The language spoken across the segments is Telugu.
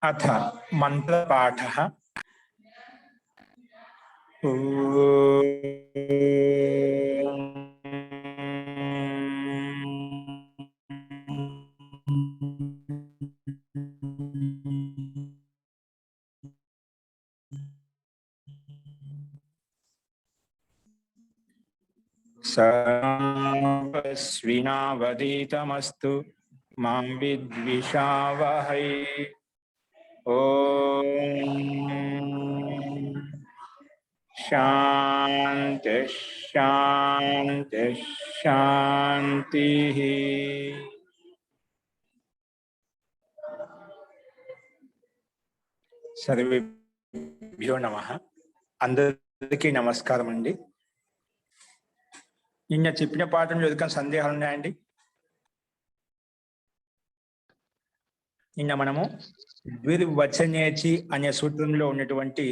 अथ मंत्रपाठः। सर्वस्विनावधीतमस्तु मां विद्विषावहै। ओम शांति शांति शांति। सर्वेभ्यो नमः। అందరికీ నమస్కారం అండి. నిన్న చెప్పిన పాఠం ఏదైనా సందేహాలు ఉన్నాయండి? నిన్న మనము ద్విర్వచనేచి అనే సూత్రంలో ఉన్నటువంటి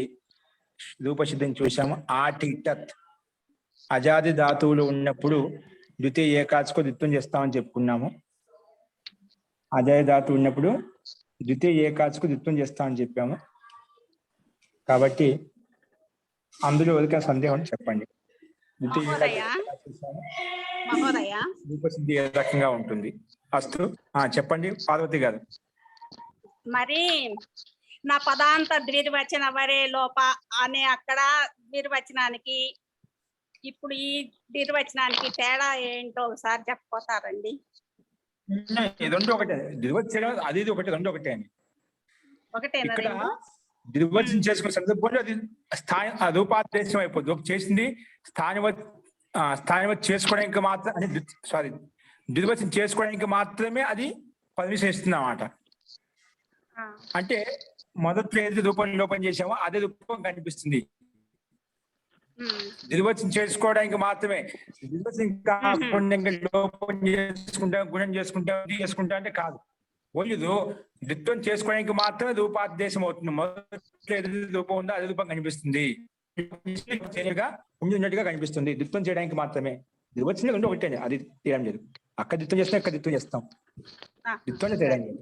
రూపసిద్ధిని చూసాము. ఆటి తత్ అజాది ధాతువులు ఉన్నప్పుడు ద్వితీయ ఏకాచకు ద్విత్వం చేస్తామని చెప్పుకున్నాము. అజాది ధాతువు ఉన్నప్పుడు ద్వితీయ ఏకాచకు ద్విత్వం చేస్తామని చెప్పాము. కాబట్టి అందులో ఎవరికైనా సందేహం చెప్పండి. రూపసిద్ధి ఏ రకంగా ఉంటుంది? అస్తు చెప్పండి పార్వతి గారు. మరి నా పదాంత ద్విర్వచన వరే లోప అనే అక్కడ ద్విర్వచనానికి ఇప్పుడు ఈ ద్విర్వచనానికి తేడా ఏంటో ఒకసారి చెప్పపోతారండి? రెండు ఒకటే, ద్విర్వచనం అది ఇది ఒకటే, రెండు ఒకటే అని. ఒకటేనా? ద్విర్వచనం చేసుకునే సందర్భంలో అది రూపాదేశం అయిపోతుంది. చేసింది స్థానివత్ చేసుకోవడానికి మాత్రం ద్విర్వచనం చేసుకోవడానికి మాత్రమే అది పర్మిషన్ ఇస్తుంది అన్నమాట. అంటే మొదట్లో ఏది రూపం లోపం చేసామో అదే రూపం కనిపిస్తుంది. ద్విర్వచనం చేసుకోవడానికి మాత్రమే. ద్విర్వచనం కాకుండా లోపం చేసుకుంటా, గుణం చేసుకుంటా అంటే కాదు. ఓన్లీ ద్విత్వం చేసుకోవడానికి మాత్రమే రూపాదేశం అవుతుంది. మొదట్లో ఏది రూపం ఉందో అదే రూపం కనిపిస్తుంది, ఉన్నట్టుగా కనిపిస్తుంది. ద్విత్వం చేయడానికి మాత్రమే. ద్విర్వచనం రెండు ఒకటే, అది తేడా లేదు. అక్కడ ద్విత్వం చేస్తాం, ఇక్కడ ద్విత్వం చేస్తాం. ద్విత్వం తేడా లేదు.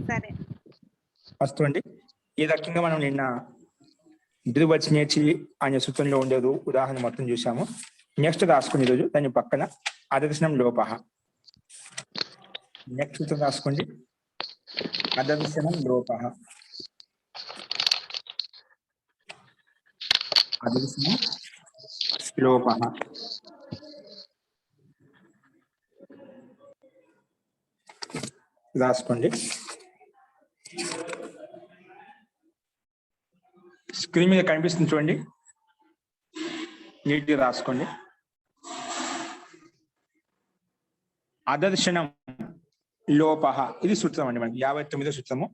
సరే, ఫస్ట్ అండి ఈ రకంగా మనం నిన్న ద్విర్వచనేచి అనే సూత్రంలో ఉండేది ఉదాహరణ మొత్తం చూసాము. నెక్స్ట్ రాసుకోండి ఈరోజు దాని పక్కన అదర్శనం లోపః. నెక్స్ట్ సూత్రం రాసుకోండి, అదర్శనం లోపః. అదర్శనం లోపః రాసుకోండి. స్క్రీన్ మీద కనిపిస్తుంది చూడండి, నీట్గా రాసుకోండి. అదర్శనం లోపః ఇది సూత్రం అండి, మనకి 59వ సూత్రము.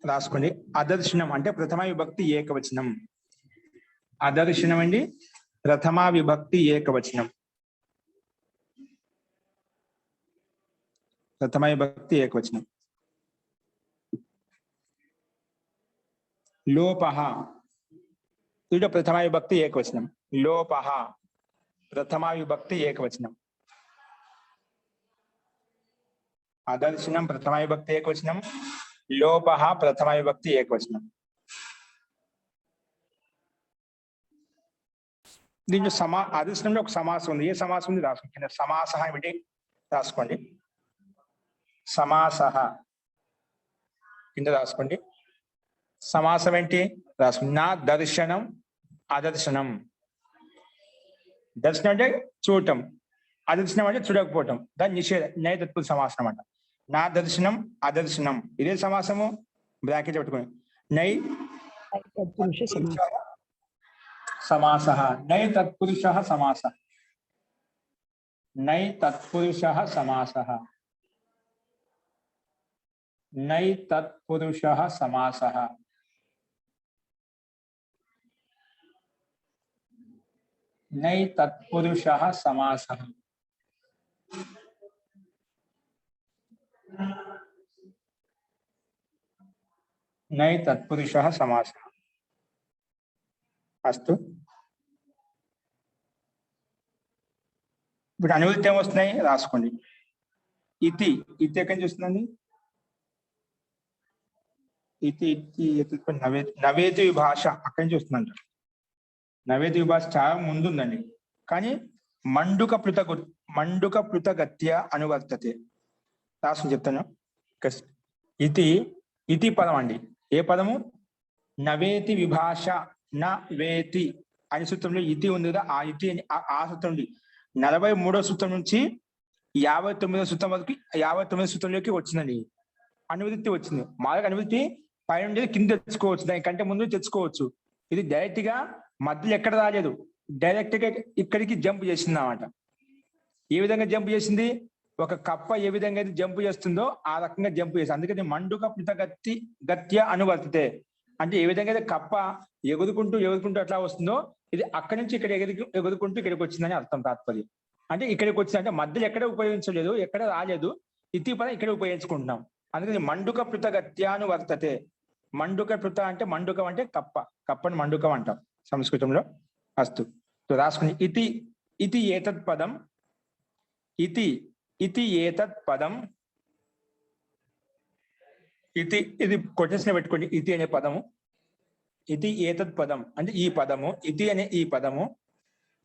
రాసుకోండి. అదర్శనం అంటే ప్రథమా విభక్తి ఏకవచనం. అదర్శనం అండి ప్రథమా విభక్తి ఏకవచనం. ప్రథమా విభక్తి ఏకవచనం. లోపః ఇది ప్రథమా విభక్తి ఏకవచనం. లోపః ప్రథమా విభక్తి ఏకవచనం. అదర్శనం ప్రథమా విభక్తి ఏకవచనం, లోపః ప్రథమా విభక్తి ఏకవచనం. దీంట్లో అదర్శనంలో ఒక సమాసం ఉంది. ఏ సమాసం ఉంది రాసుకోండి. సమాసః ఏమిటి రాసుకోండి. సమాసః కింద రాసుకోండి. సమాసం ఏంటి రాసుకోండి. నా దర్శనం అదర్శనం. దర్శనం అంటే చూడటం, అదర్శనం అంటే చూడకపోవటం. దాని నిషేధ నయ తత్పురుష సమాసం అంట. నా దర్శనం అదర్శనం ఇదే సమాసము. బ్రాకెట్ పెట్టుకుని నై సమాసః. నై తత్పురుషః సమాసః. నై తత్పురుషః సమాసః. నై తత్పురుషః సమాసః. నై తత్పురుషః సమాసః. నై తత్పురుషః సమాసః. అస్తు. ఇప్పుడు అనువృత్తి ఏమొస్తున్నాయి రాసుకోండి. ఇతి ఎక్కడి నుంచి వస్తుందండి? ఇతి ఇతి నవేతి విభాష అక్కడి నుంచి వస్తుందంట. నవేతి విభాష చాలా ముందు ఉందండి. కానీ మండుక పృతగత్య అనువర్తతే. రాసుకుని చెప్తాను. ఇతి ఇతి పదం అండి. ఏ పదము? నవేతి విభాష. నవేతి అనే సూత్రంలో ఇతి ఉంది కదా, ఆ ఇతి ఆ సూత్రం ఉంది. 43వ సూత్రం నుంచి 59వ సూత్రం వరకు 59వ సూత్రంలోకి వచ్చిందండి. అనువృత్తి వచ్చింది. మామూలుగా అనువృత్తి పైన ఉండేది కింద తెచ్చుకోవచ్చు, దానికంటే ముందు తెచ్చుకోవచ్చు. ఇది డైరెక్ట్ గా మధ్యలో ఎక్కడ రాలేదు, డైరెక్ట్ గా ఇక్కడికి జంప్ చేసింది అన్నమాట. ఏ విధంగా జంప్ చేసింది? ఒక కప్ప ఏ విధంగా అయితే జంప్ చేస్తుందో ఆ రకంగా జంప్ చేసింది. అందుకని మండుక గత్య అనువర్తితే అంటే ఏ విధంగా అయితే కప్ప ఎగురుకుంటూ అట్లా వస్తుందో, ఇది అక్కడి నుంచి ఇక్కడ ఎగురుకుంటూ ఇక్కడికి వచ్చిందని అర్థం. తాత్పర్యం అంటే ఇక్కడికి వచ్చింది అంటే మధ్యలో ఎక్కడ ఉపయోగించలేదు, ఎక్కడ రాలేదు. ఇతి పదం ఇక్కడ ఉపయోగించుకుంటున్నాం. అందుకని మండుక పృతగత్యానువర్తతే. మండుక పృత అంటే మండుకం అంటే కప్ప, కప్పని మండుకం అంటాం సంస్కృతంలో. అస్తు రాసుకుని ఇతి ఇతి ఏతత్ పదం. ఇతి ఇతి ఏతత్ పదం. ఇతి ఇది కొటేషన్ పెట్టుకోండి. ఇతి అనే పదము, ఇతి ఏతత్ పదం అంటే ఈ పదము, ఇతి అనే ఈ పదము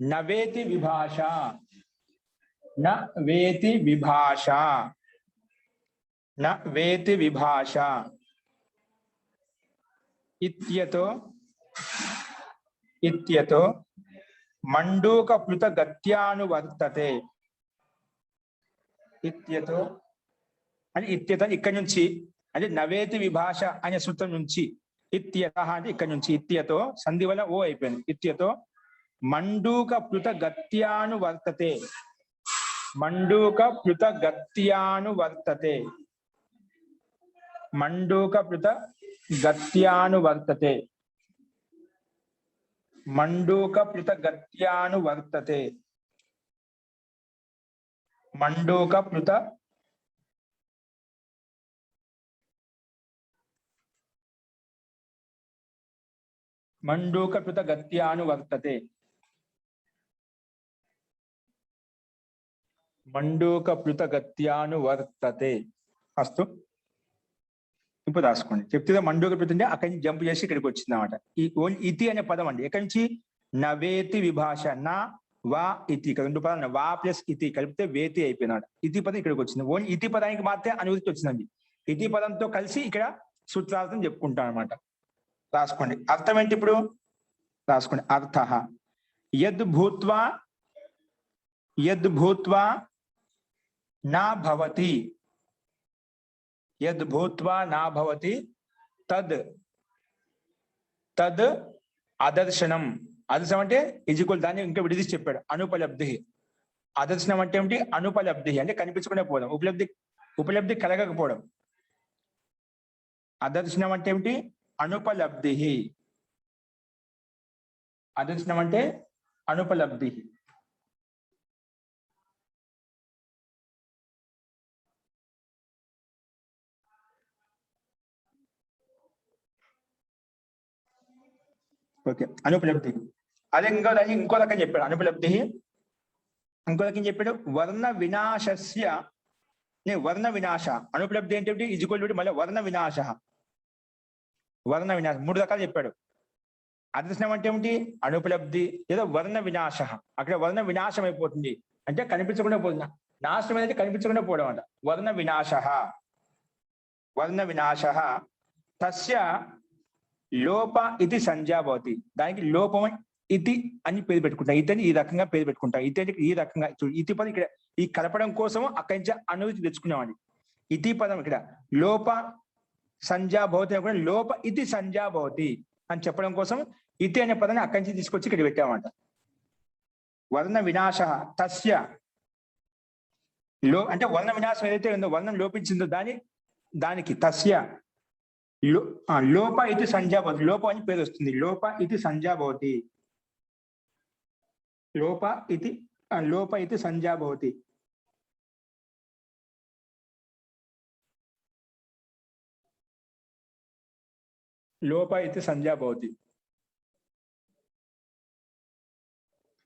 నవేతి విభాష. నవేతి విభాష. నవేతి విభాష ఇత్యతో మండూక పృతగత్యానువర్తతే. ఇత్యతో అంటే ఇత్యత ఇక్కడి నుంచి అంటే నవేతి విభాష అనే సూత్రం నుంచి, ఇత్యత అంటే ఇక్కడి నుంచి, ఇత్యతో సంధి వల్ల ఓ అయిపోయింది. ఇత్యతో మండూక పృతగత్యానువర్తతే. మండూక పృతగత్యానువర్తతే. మండూక పృతగత్యానువర్తతే. మండూక పృతగత్యానువర్తతే. మండూక పృత మండూక పృతగత్యానువర్తతే. మండూక పృతగత్యానువర్తతే. అస్తు ఇప్పుడు రాసుకోండి. చెప్తే మండూక పృత అంటే అక్కడి నుంచి జంప్ చేసి ఇక్కడికి వచ్చింది అనమాట. ఈ ఇతి అనే పదం అండి. ఎక్కడి నుంచి? నవేతి విభాష. నా వా ఇతి, రెండు పదాలు వా ప్లస్ ఇతి కలిపితే వేతి అయిపోయినాడు. ఇతి పదం ఇక్కడికి వచ్చింది. ఓన్లీ ఇతి పదానికి మాత్రమే అనువృత్తి వచ్చిందండి. ఇతి పదంతో కలిసి ఇక్కడ సూత్రార్థం చెప్పుకుంటాం అనమాట. రాసుకోండి. అర్థం ఏంటి ఇప్పుడు? రాసుకోండి. అర్థ యద్ భూత్వా నా భవతి. యద్ భూత్వా నా భవతి తద్ అదర్శనం. అదర్శనం అంటే ఈజ్వల్, దాన్ని ఇంకా విడిదీసి చెప్పాడు. అనుపలబ్ధి. అదర్శనం అంటే ఏమిటి? అనుపలబ్ధి అంటే కనిపించకుండా పోవడం, ఉపలబ్ధి కలగకపోవడం. అదర్శనం అంటే ఏమిటి? అనుపలబ్ధి. అదర్శనం అంటే అనుపలబ్ధి. ఓకే, అనుపలబ్ధి. అదే ఇంకో రకం చెప్పాడు. అనుపలబ్ధి ఇంకో రకం చెప్పాడు. వర్ణ వినాశస్య. వర్ణ వినాశ. అనుపలబ్ధి ఏంటి? ఈజ్వల్ మళ్ళీ వర్ణ వినాశ. వర్ణ వినాశం 3 రకాలు చెప్పాడు. అదర్శనం అంటే ఏమిటి? అనుపలబ్ధి లేదా వర్ణ వినాశ. అక్కడ వర్ణ వినాశం అయిపోతుంది అంటే కనిపించకుండా పోతుంది. నాశనం అనేది కనిపించకుండా పోవడం అంట. వర్ణ వినాశ. వర్ణ వినాశ తస్య లోప ఇది సంజ్ఞా భవతి. దానికి లోపం ఇతి అని పేరు పెట్టుకుంటా. ఇతని ఈ రకంగా పేరు పెట్టుకుంటా. ఇతని ఈ రకంగా ఇతి పదం ఇక్కడ ఈ కలపడం కోసం అక్కడి నుంచి అనువృత్తి తెచ్చుకున్నామండి. ఇతి పదం ఇక్కడ లోప సంజ్ఞా భవతి అని కూడా లోప ఇది సంజ్ఞా భవతి అని చెప్పడం కోసం ఇతి అనే పదాన్ని అక్కడి నుంచి తీసుకొచ్చి ఇక్కడ పెట్టామంట. వర్ణ వినాశ తస్య అంటే వర్ణ వినాశం ఏదైతే ఉందో, వర్ణం లోపించిందో దానికి తస్య లోప ఇది సంజ్ఞా భవతి. లోప అని పేరు వస్తుంది. లోప ఇది సంజ్ఞా భవతి. లోప ఇది సంజ్ఞా భవతి. లోప ఇది సంజ్ఞా భవతి.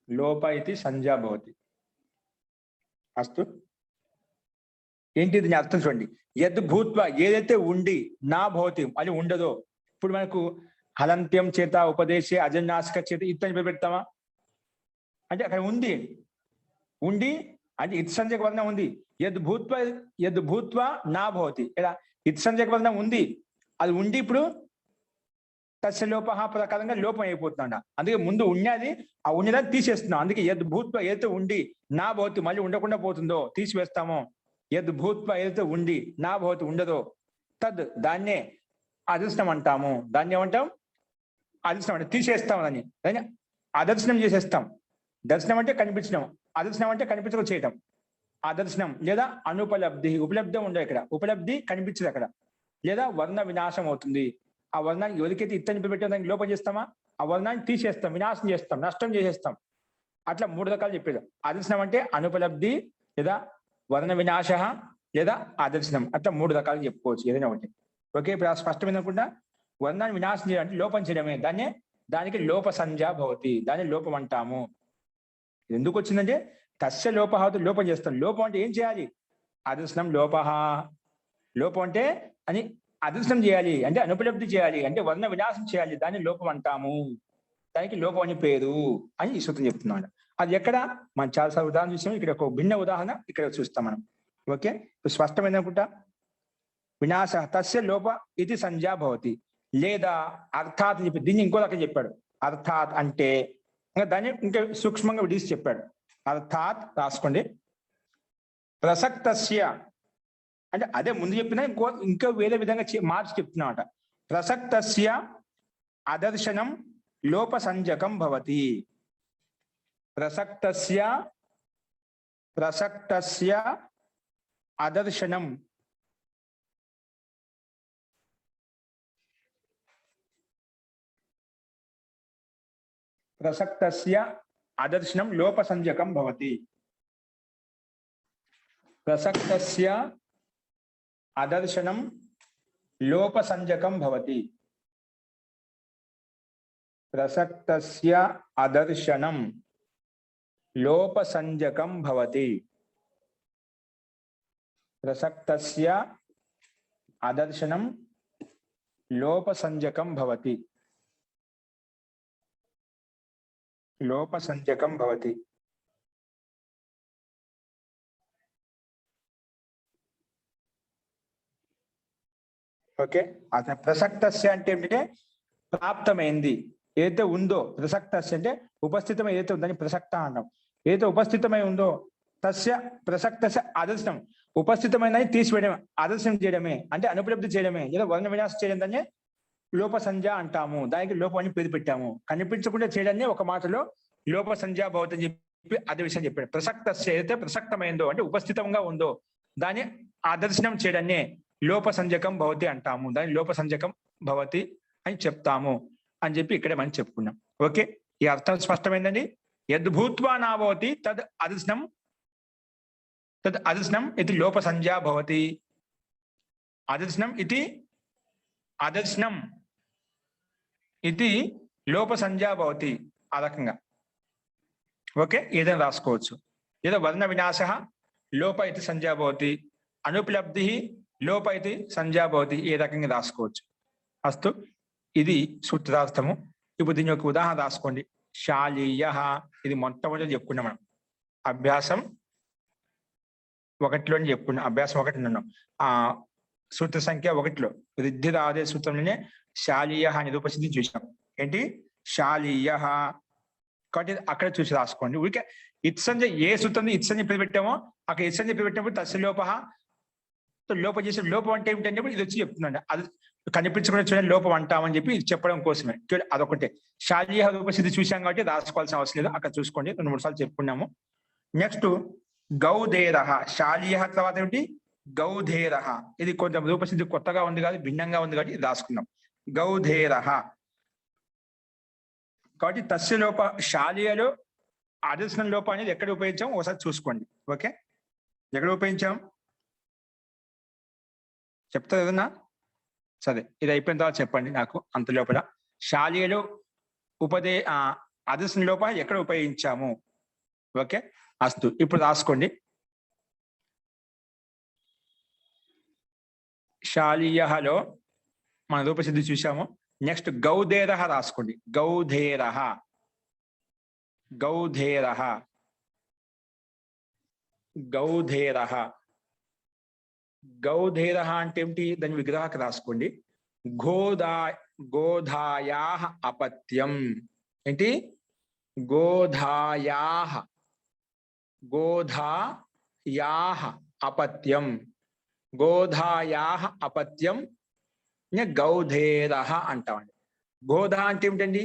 లోప ఇది సంజ్ఞా భవతి. అస్తు ఏంటి దీని అర్థం చూడండి. యద్ భూత్వ ఏదైతే ఉండి నా భవతి అది ఉండదో. ఇప్పుడు మనకు హలంత్యం చేత ఉపదేశే అజన్యాసిక చేత ఇత్తని పెడతామా అంటే అక్కడ ఉంది ఉండి అంటే ఇత్ సంజక వర్ణం ఉంది. యద్ భూత్వ నా భవతి ఇలా ఇత్ సంజక వర్ణం ఉంది. అది ఉండి ఇప్పుడు తస్య లోప ప్రకారంగా లోపం అయిపోతుందంట. అందుకే ముందు ఉన్నది ఆ ఉన్నదాన్ని తీసేస్తున్నాం. అందుకే యద్ భూత్వ ఏదైతే ఉండి నా భవతి మళ్ళీ ఉండకుండా పోతుందో తీసివేస్తామో. యద్ భూత్వ ఏదైతే ఉండి నా భవతి ఉండదో తద్ దాన్నే అదర్శనం అంటాము. దాన్ని ఏమంటాం? అదర్శనం అంటే తీసేస్తాం. దాన్ని అదర్శనం చేసేస్తాం. దర్శనం అంటే కనిపించడం, అదర్శనం అంటే కనిపించక చేయటం. అదర్శనం లేదా అనుపలబ్ధి. ఉపలబ్ధి ఉండదు ఇక్కడ, ఉపలబ్ధి కనిపించదు అక్కడ. లేదా వర్ణ వినాశం అవుతుంది. ఆ వర్ణానికి ఎవరికైతే ఇత్తని పెట్టాం దానికి లోపం చేస్తామా, ఆ వర్ణాన్ని తీసేస్తాం, వినాశం చేస్తాం, నష్టం చేసేస్తాం. అట్లా 3 రకాలు చెప్పేది. అదర్శనం అంటే అనుపలబ్ధి లేదా వర్ణ వినాశ లేదా ఆదర్శనం. అట్లా 3 రకాలు చెప్పుకోవచ్చు ఏదైనా ఒకటి. ఓకే, ఇప్పుడు స్పష్టమైనకుండా వర్ణాన్ని వినాశం చేయడం అంటే లోపం చేయడమే. దానికి లోప సంజ్ఞ భవతి. దాన్ని లోపం అంటాము. ఎందుకు వచ్చిందంటే తస్య లోప లోపం చేస్తాం. లోపం అంటే ఏం చేయాలి? అదర్శనం లోప. లోపం అంటే అని అదర్శనం చేయాలి అంటే అనుపలబ్ధి చేయాలి అంటే వర్ణ వినాశం చేయాలి. దాన్ని లోపం అంటాము. దానికి లోపం అని పేరు అని ఈ సూత్రం చెప్తున్నాడు. అది ఎక్కడ మనం చాలాసార్లు ఉదాహరణ చూసాం. ఇక్కడ ఒక భిన్న ఉదాహరణ ఇక్కడ చూస్తాం మనం. ఓకే, స్పష్టమైన అనుకుంటా. వినాశ తస్య లోప ఇది సంజ్ఞా భవతి. లేదా అర్థాత్ చెప్పి దీన్ని ఇంకో రకం చెప్పాడు. అర్థాత్ అంటే ఇంకా దాన్ని ఇంకా సూక్ష్మంగా విడిచి చెప్పాడు. అర్థాత్ రాసుకోండి. ప్రసక్తస్య అంటే అదే ముందు చెప్పినా ఇంకో వేరే విధంగా మార్చి చెప్తున్నమాట. ప్రసక్తస్య అదర్శనం లోప సంజకం భవతి. ప్రసక్తస్య అదర్శనం అదర్శనం లోప సంజకం భవతి. ప్రసక్తస్య అదర్శనం లోప సంజకం భవతి. ప్రసక్తస్య అదర్శనం లోప సంజకం భవతి. ప్రసక్తస్య అదర్శనం లోప సంజకం భవతి. లోప సంజకం భవతి. ఓకే, అతను ప్రసక్తస్య అంటే ఏంటంటే ప్రాప్తమైంది ఏదైతే ఉందో. ప్రసక్తస్య అంటే ఉపస్థితమై ఏదైతే ఉందని ప్రసక్త అన్నాం. ఏదైతే ఉపస్థితమై ఉందో తస్య ప్రసక్తస్య అదర్శనం. ఉపస్థితమైన తీసివేయడమే, అదర్శనం చేయడమే అంటే అనుపలబ్ధి చేయడమే లేదా వర్ణ వినాశం చేయడం దాన్ని లోప సంజ్ఞ అంటాము. దానికి లోపం అని పేరు పెట్టాము. కనిపించకుండా చేయడాన్ని ఒక మాటలో లోప సంజ్ఞ భవతి అని చెప్పి అదే విషయం చెప్పాడు. ప్రసక్తస్య ఏదైతే ప్రసక్తమైందో అంటే ఉపస్థితంగా ఉందో దాన్ని ఆదర్శనం చేయడాన్ని లోప సంజకం భవతి అంటాము. దాన్ని లోప సంజకం భవతి అని చెప్తాము అని చెప్పి ఇక్కడే మనం చెప్పుకున్నాం. ఓకే, ఈ అర్థం స్పష్టమైందండి. యద్భూత్వా నా భవతి తద్ అదర్శనం ఇది లోప సంజ్ఞా భవతి. అదర్శనం ఇది లోప సంజ్ఞా భవతి. ఆ రకంగా ఓకే, ఏదైనా రాసుకోవచ్చు. ఏదో వర్ణ వినాశ లోప ఇది సంజ్ఞా భవతి. అనుపలబ్ధి లోప ఇది సంజ్ఞా భవతి. ఏ రకంగా రాసుకోవచ్చు. అస్తు, ఇది సూత్రార్థము. ఇప్పుడు దీని యొక్క ఉదాహరణ రాసుకోండి. శాలీయ, ఇది మొట్టమొదటి చెప్పుకున్నాం మనం. అభ్యాసం 1లోనే చెప్పుకున్నాం. అభ్యాసం 1 ఉన్నాం. సూత్ర సంఖ్య 1లో వృద్ధిరాదే సూత్రంలోనే శాలీయ నిరూపసిద్ధి చూసాం. ఏంటి శాలీయ కాబట్టి అక్కడ చూసి రాసుకోండి. ఊరికే ఇత్సంజ ఏ సూత్రం ఇత్సంజ పేరు పెట్టామో అక్కడ ఇత్సంజ పేరు పెట్టినప్పుడు తస్య లోప లోపం చేసే లోపం అంటే ఏమిటంటే ఇది వచ్చి చెప్తున్నాను. అది కనిపించకుండా చూడండి లోపం అంటామని చెప్పి ఇది చెప్పడం కోసమే. అదొకటే. శాలీయ రూపసిద్ధి చూసాం కాబట్టి రాసుకోవాల్సిన అవసరం లేదు. అక్కడ చూసుకోండి, 2-3 సార్లు చెప్పుకున్నాము. నెక్స్ట్ గౌధేర. శాలీయ తర్వాత ఏమిటి? గౌధేర. ఇది కొంచెం రూపసిద్ధి కొత్తగా ఉంది కాదు, భిన్నంగా ఉంది కాబట్టి ఇది రాసుకున్నాం. గౌధేర కాబట్టి తస్య లోప శాలీయలో అదర్శనం లోప అనేది ఎక్కడ ఉపయోగించాం ఒకసారి చూసుకోండి. ఓకే, ఎక్కడ ఉపయోగించాం చెప్తా ఏదన్నా? సరే, ఇది అయిపోయిన తర్వాత చెప్పండి నాకు. అంత లోపల శాలీయలో అదర్శనం లోప ఎక్కడ ఉపయోగించాము. ఓకే, అస్తు. ఇప్పుడు రాసుకోండి. శాలీయలో మన రూపసిద్ధి చూసాము. నెక్స్ట్ గౌధేర రాసుకోండి. గౌధేర గౌధేర గౌధేర గౌధేర అంటే ఏమిటి? దాని విగ్రహానికి రాసుకోండి. గోధాయా అపత్యం. ఏంటి? గోధాయా అపత్యం. గోధాయా అపత్యం గౌధేర అంటామండి. గోధ అంటే ఏమిటండి?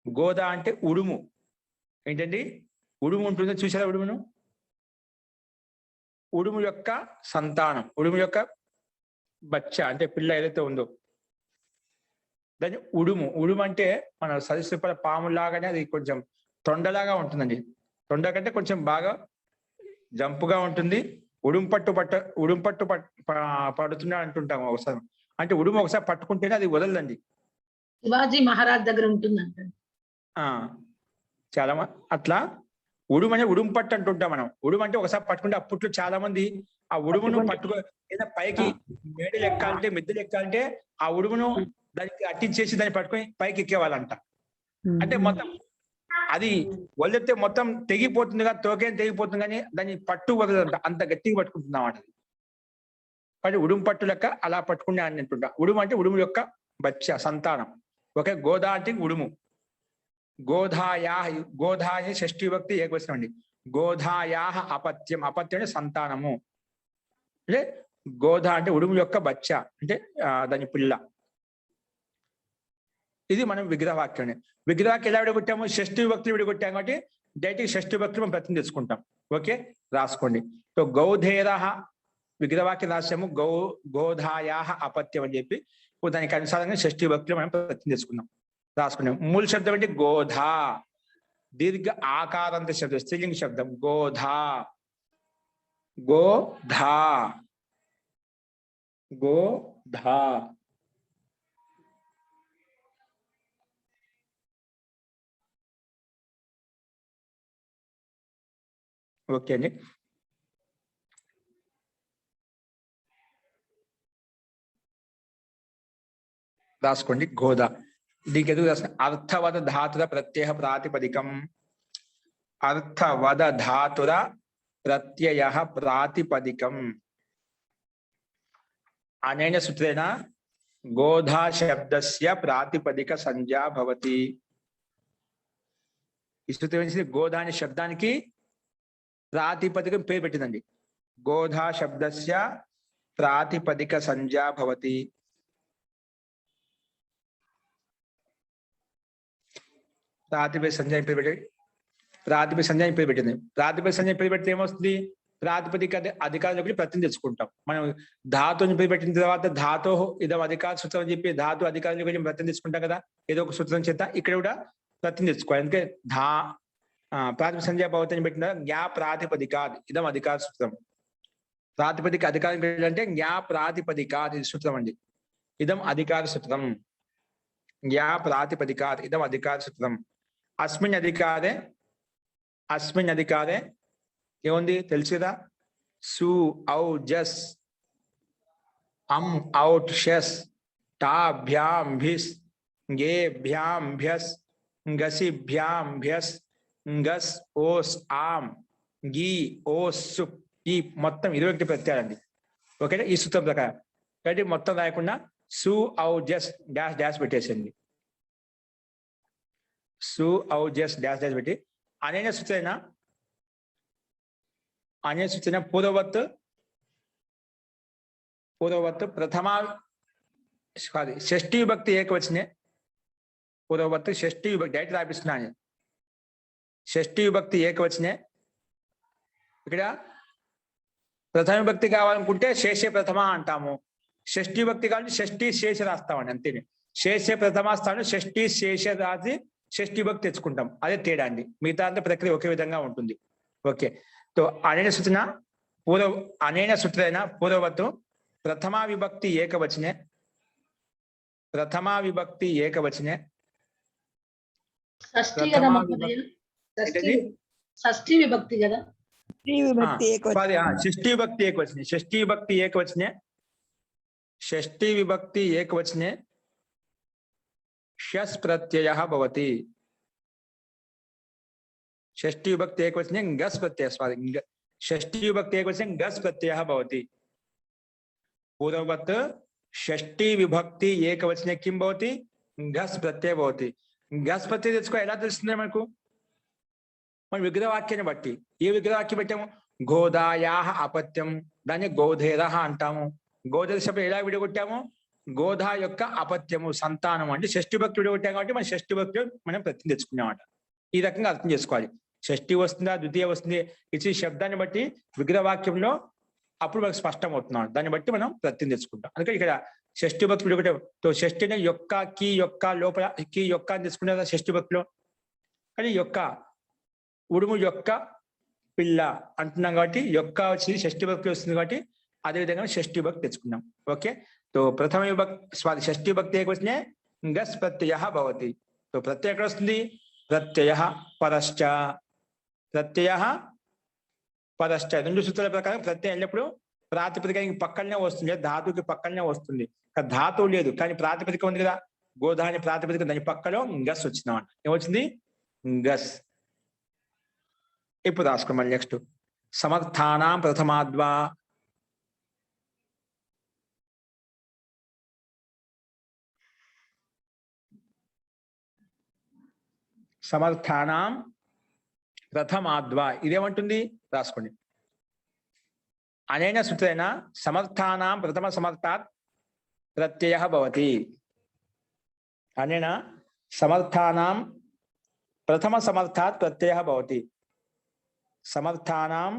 గోధ అంటే ఉడుము. ఏంటండి? ఉడుము ఉంటుందో చూసారా? ఉడుమును, ఉడుము యొక్క సంతానం, ఉడుము యొక్క బచ్చ అంటే పిల్ల ఏదైతే ఉందో దాన్ని ఉడుము. ఉడుము అంటే మన సరీసృపాల పాములాగానే అది కొంచెం తొండలాగా ఉంటుందండి. తొండ కంటే కొంచెం బాగా జంపుగా ఉంటుంది. ఉడుము పట్టు పడుతున్నాడు అంటుంటాము ఒకసారి. అంటే ఉడుము ఒకసారి పట్టుకుంటేనే అది వదలదండి. శివాజీ మహారాజ్ దగ్గర ఉంటుందంట. చాలా అట్లా ఉడుము అంటే ఉడుము పట్టు అంటుంటాం మనం. ఉడుము అంటే ఒకసారి పట్టుకుంటే అప్పట్లో చాలా మంది ఆ ఉడుమును పట్టుకో ఏదైనా పైకి మేడలు ఎక్కాలంటే, మిద్దెలు ఎక్కాలంటే ఆ ఉడుమును దానికి అట్టించేసి దాన్ని పట్టుకొని పైకి ఎక్కేవాళ్ళంట. అంటే మొత్తం అది వదిలితే మొత్తం తెగిపోతుంది కదా, తోకేం తెగిపోతుంది, కానీ దాన్ని పట్టు వదలంట. అంత గట్టిగా పట్టుకుంటున్నాం అన్నది. కానీ ఉడుము పట్టు లెక్క అలా పట్టుకునే అని అంటుంటా. ఉడుము అంటే ఉడుము యొక్క బచ్చ సంతానం. ఓకే. గోదా అంటే ఉడుము. గోధాయ షష్ఠీ విభక్తి ఏకవచనం అండి. గోధాయా అపత్యం. అపత్యం అంటే సంతానము. అంటే గోధ అంటే ఉడుము యొక్క బచ్చ అంటే దాని పిల్ల. ఇది మనం విగ్రహవాక్యం. విగ్రహవాక్యం ఎలా విడగొట్టాము? షష్ఠీ విభక్తులు విడగొట్టాము కాబట్టి డైరెక్ట్ షష్ఠీ విభక్తులు మనం ప్రతి తెచ్చుకుంటాం. ఓకే, రాసుకోండి. సో గౌధేర విగ్రహవాక్యం రాసాము. గోధాయా అపత్యం అని చెప్పి దానికి అనుసారంగా షష్ఠీ విభక్తులు మనం ప్రతి తెచ్చుకున్నాం. రాసుకున్నాం. మూల శబ్దం అంటే గోధా. దీర్ఘ ఆకారంత శబ్దం, స్త్రీలింగ శబ్దం. గోధా, గోధా, గోధా. ఓకే అండి. రాసుకోండి. గోధా. దీనికి ఎదుగు రాసిన అర్థవద ధాతుర ప్రత్యయ ప్రాతిపదికం. అర్థవద ధాతుర ప్రత్యయ ప్రాతిపదికం అనేన సూత్రేణ గోధా శబ్దస్య ప్రాతిపదిక సంజ్ఞా భవతి. ఈ సూత్రం గోధా అనే శబ్దానికి ప్రాతిపదికం పేరు పెట్టిందండి. గోధా శబ్దస్య ప్రాతిపదిక సంజ్ఞా భవతి. ప్రాతిపదిక సంజ్ఞ పేరు పెట్టి ప్రాతిపదిక సంజ్ఞ పేరు పెట్టింది. ప్రాతిపదిక సంజ్ఞ పేరు పెడితే ఏమొస్తుంది? ప్రాతిపదిక అధికారులకు ప్రతిని తెచ్చుకుంటాం మనం. ధాతుని పేరు పెట్టిన తర్వాత ధాతో ఇదం అధికార సూత్రం అని చెప్పి ధాతు అధికారుల గురించి ప్రతిని తెచ్చుకుంటాం కదా, ఏదో ఒక సూత్రం చేత. ఇక్కడ కూడా ప్రతిని తెచ్చుకోవాలి. అందుకే ప్రాతిపదిక సంజ్ఞ భవతిని పెట్టిన జ్ఞా ప్రాతిపదిక ఇదం అధికార సూత్రం. ప్రాతిపదిక అధికారం అంటే జ్ఞా ప్రాతిపదిక సూత్రం అండి. ఇదం అధికార సూత్రం. జ్ఞా ప్రాతిపదిక ఇదం అధికార సూత్రం. అస్మిన్ అధికారే ఏముంది తెలుసు కదా? సు ఔ జస్ అం ఔట్ షస్ టాభ్యాం భిస్ గేభ్యాం భ్యస్ గసిభ్యాం భ్యస్ గస్ ఓస్ ఆం గీ ఓస్ సుప్. ఈ మొత్తం 21 ప్రత్యయాలండి. ఓకేనా? ఈ సూత్రం ప్రకారం కాబట్టి మొత్తం రాయకుండా సు ఔ జస్ డాష్ డాష్ పెట్టేసింది. సు ఔ జస్ డాష్ డాష్ పెట్టి అనేన సూత్రేణ పూర్వవత్ ప్రథమా షష్ఠీ విభక్తి ఏకవచనే. పూర్వవత్ షష్ఠీ విభక్తి డైరెక్ట్ రాపిస్తున్నాను. షష్ఠీ విభక్తి ఏకవచనే. ఇక్కడ ప్రథమ విభక్తి కావాలనుకుంటే శేషే ప్రథమ అంటాము. షష్ఠీ విభక్తి కావాలంటే షష్ఠీ శేష రాస్తామండి. అంతేనే. శేషే ప్రథమ స్థానం షష్ఠీ శేష రాసి షష్ఠీ విభక్తి తెచ్చుకుంటాం. అదే తేడా అండి. మిగతా అంతా ప్రక్రియ ఒకే విధంగా ఉంటుంది. ఓకే. तो అనేన సూత్రేణ పూర్వవత్ ప్రథమా విభక్తి ఏకవచనే. షష్ఠీ విభక్తి కదా. షష్ఠీ విభక్తి ఏకవచనే. షష్ఠీ విభక్తి ఏకవచనే షస్ ప్రత్యయः భవతి. షష్ఠీ విభక్తి ఏకవచనే గస్ ప్రత్యయः షష్ఠీ విభక్తి ఏకవచనే గస్ ప్రత్యయः భవతి. పూర్వవత్ షష్ఠీ విభక్తి ఏకవచనే కిం భవతి గస్ ప్రత్యయ భవతి. గస్ ప్రత్యయ తెచ్చుకో ఎలా తెలుస్తుంది మనకు? మన విగ్రహవాక్యాన్ని బట్టి. ఏ విగ్రహవాక్యం పెట్టాము? గోదాయాః అపత్యం, దాన్ని గోధేరః అంటాము. గోధేర శబ్దం ఎలా విడగొట్టాము? గోధ యొక్క అపత్యము సంతానము అంటే షష్ఠి భక్తి విడగొట్టాం కాబట్టి మనం షష్ఠి భక్తి మనం ప్రతి తెచ్చుకున్నామట. ఈ రకంగా అర్థం చేసుకోవాలి. షష్ఠి వస్తుందా ద్వితీయ వస్తుంది ఇచ్చిన శబ్దాన్ని బట్టి విగ్రహవాక్యంలో అప్పుడు మనకు స్పష్టం అవుతున్నాం. దాన్ని బట్టి మనం ప్రత్యయం తెచ్చుకుంటాం. అందుకే ఇక్కడ షష్ఠి భక్తి విడగొట్టే షష్ఠిని యొక్క కీ యొక్క లోపల కీ యొక్క అని తెచ్చుకునే కదా షష్ఠి భక్తిలో. కానీ యొక్క ఉడుము యొక్క పిల్ల అంటున్నాం కాబట్టి యొక్క వచ్చి షష్ఠి భక్తి వస్తుంది కాబట్టి అదేవిధంగా షష్ఠి భక్తి తెచ్చుకున్నాం. ఓకే. तो प्रथम विभक्ति षष्ठी भक्ति ఏకవచనే గస్ ప్రత్యయః భవతి. तो ప్రత్యయం ఎక్కడ వస్తుంది? ప్రత్యయః పరశ్చ. ప్రత్యయః పరశ్చ. రెండు సూత్రాల ప్రకారం ప్రత్యయం ఎల్లప్పుడు ప్రాతిపదికకి పక్కనే వస్తుంది, ధాతువుకి పక్కనే వస్తుంది. ధాతువు లేదు కానీ ప్రాతిపదిక ఉంది కదా, గోధాని ప్రాతిపదిక దాని పక్కలో గస్ వచ్చిందన్నమాట. ఏమొచ్చింది? గస్. ఇప్పుడు రాసుకోమని నెక్స్ట్ సమర్థానాం ప్రథమాద్వా. సమర్థానాం ప్రథమాద్వా ఇదేమంటుంది రాసుకోండి. అనేన సూత్రేణ సమర్థానాం ప్రథమ సమర్థాత్ ప్రత్యయః భవతి. అనేన సమర్థానాం ప్రథమ సమర్థాత్ ప్రత్యయః భవతి. సమర్థానాం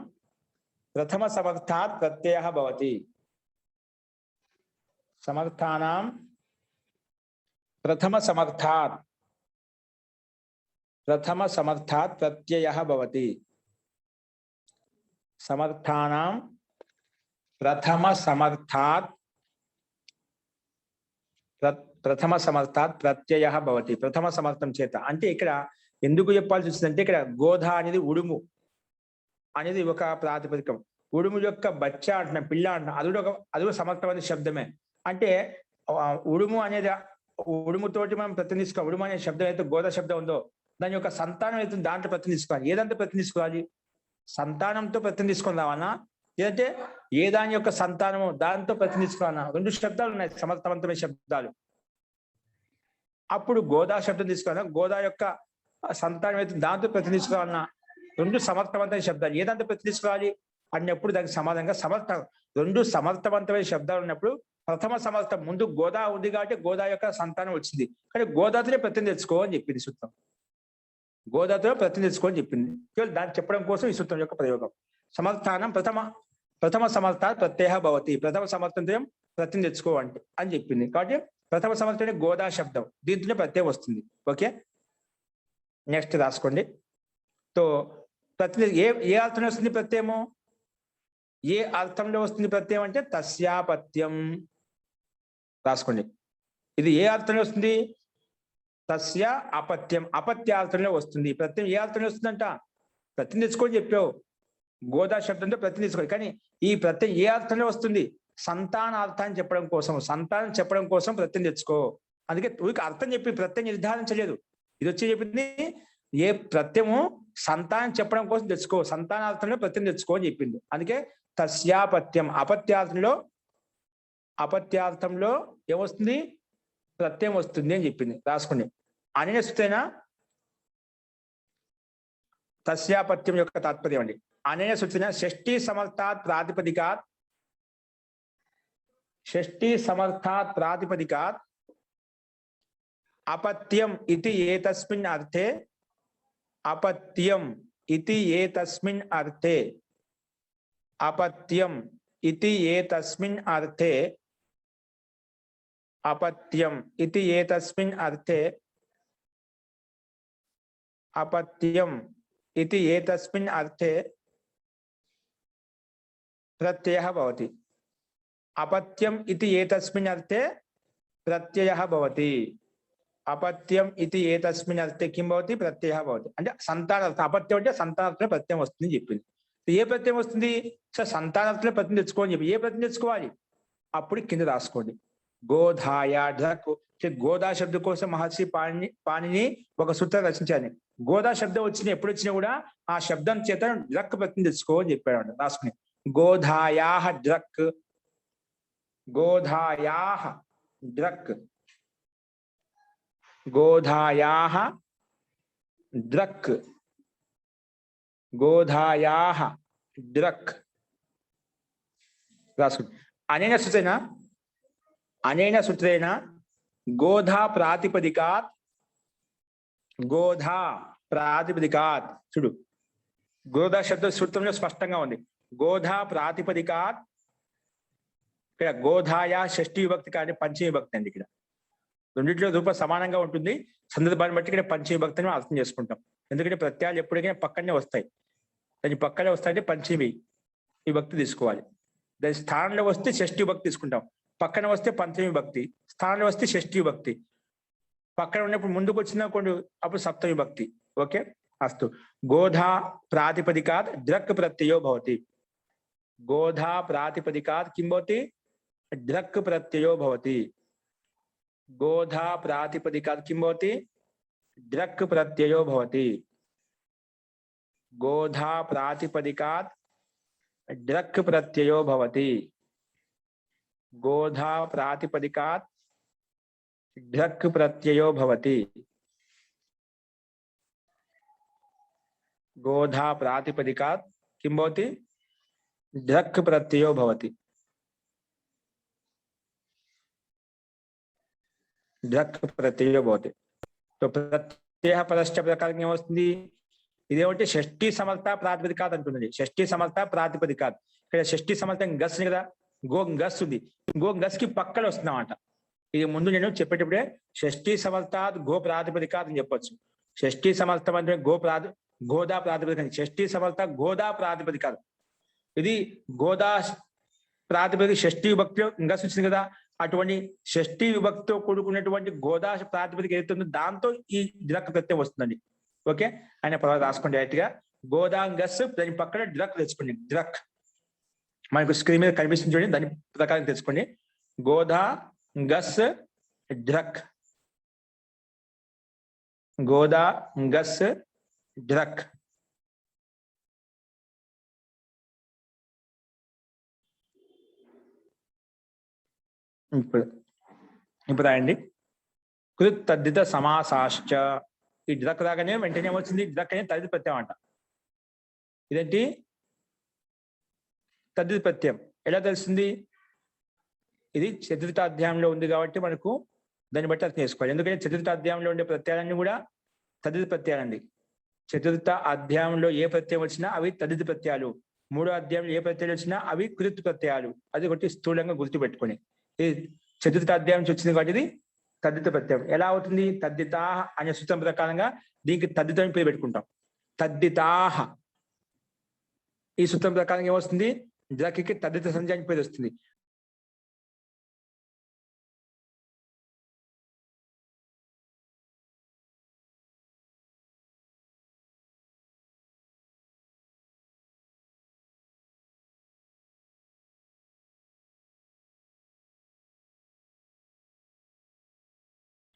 ప్రథమ సమర్థాత్ ప్రత్యయః భవతి. సమర్థానాం ప్రథమ సమర్థాత్ प्रथम समर्थात् प्रत्ययः भवति. समर्थानां प्रथम समर्थात् प्रत्ययः भवति. प्रथम समर्थం చేత అంటే ఇక్కడ ఎందుకు చెప్పాల్సి వచ్చిందంటే ఇక్కడ గోధ అనేది ఉడుము అనేది ఒక ప్రాతిపదికం. ఉడుము యొక్క బచ్చ అంటున్న పిల్ల అంటున్న అది ఒక సమర్థమైన శబ్దమే. అంటే ఉడుము అనేది ఉడుముతోటి మనం ప్రతినిధించుకో. ఉడుము అనే శబ్దం అయితే గోధ శబ్దం ఉందో దాని యొక్క సంతానం అయితే దాంట్లో ప్రతినిధించుకోవాలి. ఏదంతా ప్రతినిధించుకోవాలి? సంతానంతో ప్రతినిధించుకొని రావాలన్నా లేదంటే ఏ దాని యొక్క సంతానము దాంతో ప్రతినిధించుకోవాలన్నా? రెండు శబ్దాలు ఉన్నాయి సమర్థవంతమైన శబ్దాలు. అప్పుడు గోదా శబ్దం తీసుకోవాలన్నా గోదా యొక్క సంతానం అయితే దాంతో ప్రతినిధించుకోవాలన్నా రెండు సమర్థవంతమైన శబ్దాలు ఏదంతా ప్రతినిధించుకోవాలి అన్నప్పుడు దానికి సమాధానంగా రెండు సమర్థవంతమైన శబ్దాలు ఉన్నప్పుడు ప్రథమ సమర్థం ముందు గోదా ఉంది కాబట్టి గోదా యొక్క సంతానం వచ్చింది. కానీ గోదాతోనే ప్రతినిధించుకో అని చెప్పింది సూత్రం. గోదాతో ప్రతినిధించుకోని చెప్పింది. కేవలం దాన్ని చెప్పడం కోసం ఈ సూత్రం యొక్క ప్రయోగం. సమర్థానం ప్రథమ సమర్థాత్ ప్రత్యయః భవతి. ప్రథమ సమర్థం ప్రతినిధించుకో అంటే అని చెప్పింది కాబట్టి ప్రథమ సమర్థం గోదా శబ్దం దీంట్లోనే ప్రత్యయం వస్తుంది. ఓకే. నెక్స్ట్ రాసుకోండి. తో ప్రతినిధి ఏ అర్థంలో వస్తుంది ప్రత్యయము? ఏ అర్థంలో వస్తుంది ప్రత్యయం అంటే తస్యాపత్యం. రాసుకోండి. ఇది ఏ అర్థంలో వస్తుంది? తస్య అపత్యం. అపత్యార్థంలో వస్తుంది. ప్రత్యయం ఏ అర్థంలో వస్తుందంట? ప్రతినిధించుకొని చెప్పావు. గోదా శబ్దంతో ప్రతినిధించుకోవాలి. కానీ ఈ ప్రత్యయం ఏ అర్థంలో వస్తుంది? సంతానార్థాన్ని చెప్పడం కోసం, సంతానం చెప్పడం కోసం ప్రత్యయం తెచ్చుకో. అందుకే ఊరికి అర్థం చెప్పి ప్రత్యయం నిర్ధారించలేదు. ఇది వచ్చి చెప్పింది ఏ ప్రత్యము సంతానం చెప్పడం కోసం తెచ్చుకో, సంతానార్థంలో ప్రత్యయం తెచ్చుకో అని చెప్పింది. అందుకే తస్యాపత్యం. అపత్యార్థంలో ఏమొస్తుంది? ప్రత్యయం వస్తుంది అని చెప్పింది. రాసుకోండి. అనేన సూత్రేణ తస్యాపత్యం యొక్క తాత్పర్యం అండి. అనేన సూత్రేణ షష్ఠీ సమర్థాత్ ప్రాతిపదికాత్ అపత్యం ఇతి ఏతస్మిన్ అర్థే అపత్యం ఇతి ఏతస్మిన్ అర్థే అపత్యం ఇతి ఏతస్మిన్ అర్థే अपत्यम इति एतस्मिन् अर्थे अपत्यम इति एतस्मिन् अर्थे प्रत्ययः भवति. अपत्यम इति एतस्मिन् अर्थे प्रत्ययः भवति. अपत्यम इति एतस्मिन् अर्थे किं भवति? प्रत्ययः भवति. అంటే సంతానార్థం. అపత్యం అంటే సంతానార్థంలో ప్రత్యయం వస్తుంది చెప్పింది. ఏ ప్రత్యయం వస్తుంది? సో సంతానార్థంలో ప్రత్యయం తెచ్చుకోని చెప్పి ఏ ప్రత్యయం తెచ్చుకోవాలి? అప్పుడు కింద రాసుకోండి గోధాయ ఢక్. గోదా శబ్దం కోసం మహర్షి పాణిని ఒక సూత్రం రచించాను. గోదా శబ్దం వచ్చిన ఎప్పుడు వచ్చినా కూడా ఆ శబ్దం చేత డ్రక్ ప్రతి తెచ్చుకో అని చెప్పాడు. రాసుకుని గోధాయాహ డ్రక్, గోధాయాహ డ్రక్, గోధాయాహ డ్రక్, గోధాయాహ డ్రక్ రాసుకుంది. అనేన సూత్రేణ, అనేన సూత్రేణ గోధా ప్రాతిపదికాత్, గోధా ప్రాతిపదికాత్. చూడు గోధా శబ్ద సూత్రంలో స్పష్టంగా ఉంది. గోధా ప్రాతిపదికాత్, ఇక్కడ గోధాయ షష్ఠీ విభక్తి కానీ పంచమీ విభక్తి అండి. ఇక్కడ రెండింటిలో రూపం సమానంగా ఉంటుంది. సందర్భాన్ని బట్టి ఇక్కడ పంచమీ విభక్తిని అర్థం చేసుకుంటాం. ఎందుకంటే ప్రత్యయాలు ఎప్పటికైనా పక్కనే వస్తాయి. దాని పక్కనే వస్తాయంటే పంచమీ విభక్తి తీసుకోవాలి. దాని స్థానంలో వస్తే షష్ఠీ విభక్తి తీసుకుంటాం. పక్కన వస్తే పంచమీ విభక్తి, స్థానంలో వస్తే షష్ఠీ విభక్తి, పక్కన ఉన్నప్పుడు ముందుకు వచ్చిన కొన్ని అప్పుడు సప్తమి విభక్తి. ఓకే అస్తు. గోధా ప్రాతిపదికాత్ డ్రక్ ప్రత్యయో భవతి. గోధా ప్రాతిపదికాత్ కిం భవతి? డ్రక్ ప్రత్యయో భవతి. గోధా ప్రాతిపదికాత్ కిం భవతి? డ్రక్ ప్రత్యయో భవతి. గోధా ప్రాతిపదికాత్ డ్రక్ ప్రత్యయో భవతి. గోధా ప్రాతిపదికాత్ ఢక్ ప్రత్యయో భవతి. గోధా ప్రాతిపదికాత్ కిం భవతి? ఢక్ ప్రత్యయో భవతి. ఢక్ ప్రత్యయో భవతి. तो ప్రత్యయ పదశ్చ ప్రకారం ఏమొస్తుంది? ఇదేమంటే షష్ఠీ సమర్థ ప్రాతిపదికాత్ అంటుంది. షష్ఠీ సమర్థ ప్రాతిపదికాత్. ఇక్కడ షష్ఠీ సమర్థ గస్ కదా, గో గస్ ఉంది. గో గస్ కి పక్కన వస్తుందన్నమాట. ఇది ముందు నేను చెప్పేటప్పుడే షష్ఠీ సమర్థాత్ గో ప్రాతిపదికాత్ అని చెప్పొచ్చు. షష్ఠీ సమర్థం అంటే గోదా ప్రాతిపదిక, షష్ఠీ సమర్థ గోదా ప్రాతిపదికాత్. ఇది గోదా ప్రాతిపదిక షష్ఠీ విభక్తిలో గస్ వచ్చింది కదా, అటువంటి షష్ఠీ విభక్తితో కూడుకున్నటువంటి గోదా ప్రాతిపదిక ఏదైతుందో దాంతో ఈ డ్రక్ ప్రత్యయం వస్తుందండి. ఓకే ఆయన పర్వాలేదు రాసుకోండి డైరెక్ట్ గా. గోదా గస్, దాని పక్కన డ్రక్ తెచ్చుకోండి. డ్రక్ మనకు స్క్రీన్ మీద కనిపిస్తుంది చూడండి, దాని ప్రకారం తెచ్చుకోండి. గోదా గస్ డ్రక్, గోదా గస్ డ్రక్. ఇప్పుడు రాయండి. కృత్ తద్దిత సమాసాశ్చ. ఈ డ్రక్ రాగానే వెంటనే వచ్చింది డ్రక్ అనే తద్దిత ప్రత్యయం అంట. ఇదేంటి తద్దిత ప్రత్యయం ఎలా తెలుస్తుంది? ఇది చతుర్థ అధ్యాయంలో ఉంది కాబట్టి మనకు దాన్ని బట్టి అర్థం చేసుకోవాలి. ఎందుకంటే చతుర్థ అధ్యాయంలో ఉండే ప్రత్యయాలన్నీ కూడా తద్దిత ప్రత్యయాలండి. చతుర్థ అధ్యాయంలో ఏ ప్రత్యయం వచ్చినా అవి తద్దిత ప్రత్యయాలు. మూడో అధ్యాయంలో ఏ ప్రత్యయాలు వచ్చినా అవి కృత్ ప్రత్యయాలు. అది ఒకటి స్థూలంగా గుర్తుపెట్టుకొని. ఇది చతుర్థ అధ్యాయం నుంచి వచ్చింది కాబట్టి ఇది తద్దిత ప్రత్యయం. ఎలా అవుతుంది? తద్దితాహ అనే సూత్రం ప్రకారంగా దీనికి తద్దితం పేరు పెట్టుకుంటాం. తద్దితాహ ఈ సూత్రం ప్రకారం ఏమొస్తుంది? డ్రక్కి తద్దిత సంజ్ఞ అని పేరు వస్తుంది.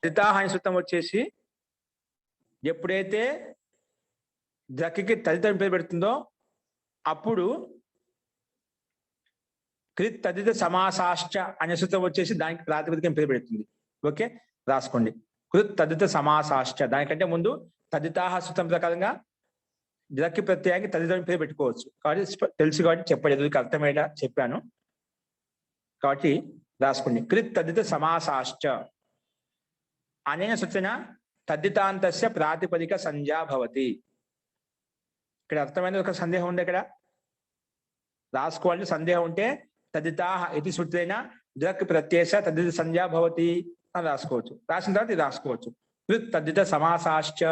తద్దితాహ అనే సూత్రం వచ్చేసి ఎప్పుడైతే డ్రక్కి తద్దితం పేరు పెడుతుందో అప్పుడు కృత్ తద్దిత సమాసాశ్చ అనే సూత్రం వచ్చేసి దానికి ప్రాతిపదికం పేరు పెడుతుంది. ఓకే రాసుకోండి. కృత్ తద్దిత సమాసాశ్చ, దానికంటే ముందు తద్దితాహ సూత్రం ప్రకారంగా డ్రక్కి ప్రత్యయానికి తద్దితం పేరు పెట్టుకోవచ్చు. కాబట్టి తెలుసు కాబట్టి చెప్పలేదు, అర్థమయ్యేలా చెప్పాను కాబట్టి రాసుకోండి. కృత్ తద్దిత సమాసాశ్చ అనేన సూచన తద్దితాంతస్య ప్రాతిపదిక సంజ్ఞా భవతి. ఇక్కడ అర్థమైన ఒక సందేహం ఉంది. ఇక్కడ రాసుకోవాలి. సందేహం ఉంటే తద్దితాహ ఇది సూత్రేణ డ్రక్ ప్రత్యయ తద్దిత సంజ్ఞా భవతి అని రాసుకోవచ్చు. రాసిన తర్వాత ఇది రాసుకోవచ్చు. కృత్ తద్దిత సమాసాశ్చ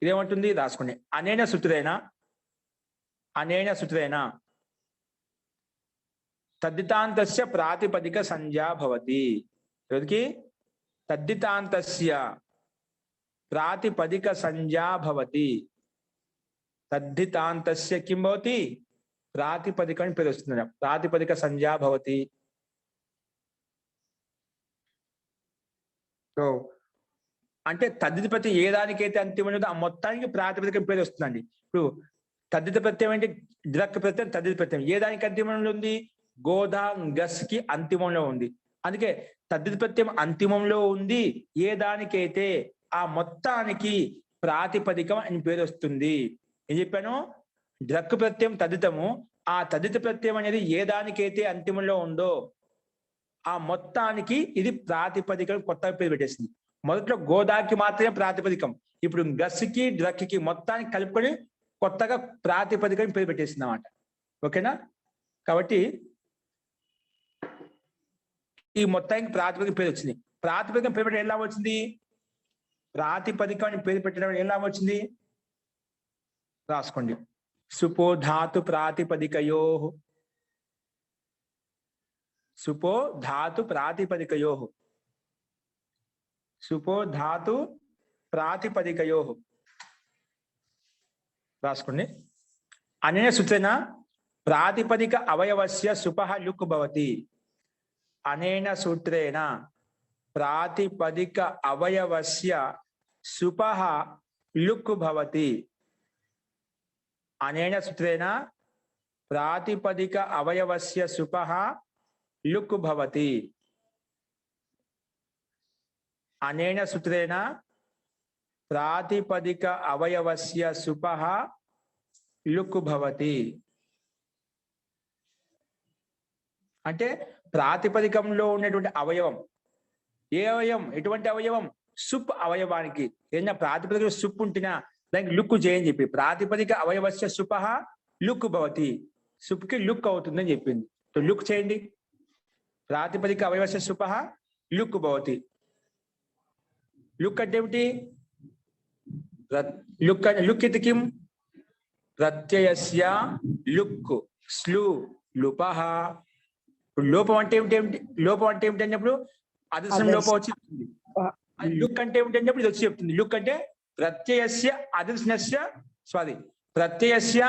ఇదేమంటుంది రాసుకోండి. అనేన సూత్రేణ, అనేన సూత్రేణ తద్దితాంతస్య ప్రాతిపదిక సంజ్ఞా భవతి. ఎవరికి? తద్దితాంతస్య ప్రాతిపదిక సంజ్ఞా భవతి. తద్దితాంతస్య కిం భవతి? ప్రాతిపదిక అని పేరు వస్తుంది. ప్రాతిపదిక సంజ్ఞా భవతి సో అంటే తద్దిత ప్రత్యయం ఏ దానికైతే అంతిమం ఉండదో ఆ మొత్తానికి ప్రాతిపదిక పేరు వస్తుందండి. ఇప్పుడు తద్దిత ప్రత్యయం అంటే ద్రక్ ప్రత్యయం, తద్దిత ప్రత్యయం ఏ దానికి అంతిమంలో ఉంది? గోధా గస్ కి అంతిమంలో ఉంది. అందుకే తద్దిత ప్రత్యయం అంతిమంలో ఉంది ఏ దానికైతే ఆ మొత్తానికి ప్రాతిపదికం అని పేరు వస్తుంది. ఏం చెప్పాను? ద్రక్ ప్రత్యయం తద్దితము, ఆ తద్దిత ప్రత్యయం అనేది ఏ దానికైతే అంతిమంలో ఉందో ఆ మొత్తానికి ఇది ప్రాతిపదికం కొత్త పేరు పెట్టేసింది. మొదట్లో గోదాకి మాత్రమే ప్రాతిపదికం, ఇప్పుడు గస్కి ద్రక్కి మొత్తానికి కలుపుకొని కొత్తగా ప్రాతిపదికం పేరు పెట్టేసింది అన్నమాట. ఓకేనా? కాబట్టి ఈ మొత్తానికి ప్రాతిపదికం పేరు వచ్చింది. ప్రాతిపదికం పేరు పెట్టడం ఎలా వచ్చింది? ప్రాతిపదికం అని పేరు పెట్టడం ఎలా వచ్చింది? రాసుకోండి. సుపో ధాతు ప్రాతిపదికయో, సుపో ధాతు ప్రాతిపదికయో, సుపో ధాతు ప్రాతిపదికయో రాసుకోండి. అనేన సూత్రేణ ప్రాతిపదిక అవయవస్య సుపః లుక్ భవతి. అనేన సూత్రేణ ప్రాతిపదిక అవయవస్య సుపః లుక్ భవతి. అనేన సూత్రేణ ప్రాతిపదిక అవయవస్య సుపః లుక్ భవతి. అనేన సూత్రేణ ప్రాతిపదిక అవయవస్య సుపః లుక్ భవతి. అంటే ప్రాతిపదికంలో ఉన్నటువంటి అవయవం ఏ అవయవం? ఎటువంటి అవయవం? సుప్ అవయవానికి ఏదైనా ప్రాతిపదిక సుప్ ఉంటేనా దానికి లుక్ చేయని చెప్పి ప్రాతిపదిక అవయవస్య సుపః లుక్ భవతి. సుప్కి లుక్ అవుతుందని చెప్పింది. లుక్ చేయండి. ప్రాతిపదిక అవయవస్య సుపః లుక్ భవతి. లుక్ అంటే ఏమిటి? లుక్ లుక్ ఇది కిం? ప్రత్యయస్య లుక్ స్లు లుపః. ఇప్పుడు లోపం అంటే ఏమిటి? లోపం అంటే ఏమిటి అన్నప్పుడు అదర్శనం లోపం వచ్చి చెప్తుంది. లుక్ అంటే ఏమిటి అన్నప్పుడు ఇది వచ్చి చెప్తుంది. లుక్ అంటే ప్రత్యయస్య అదర్శనస్య స్వాది ప్రత్యయస్య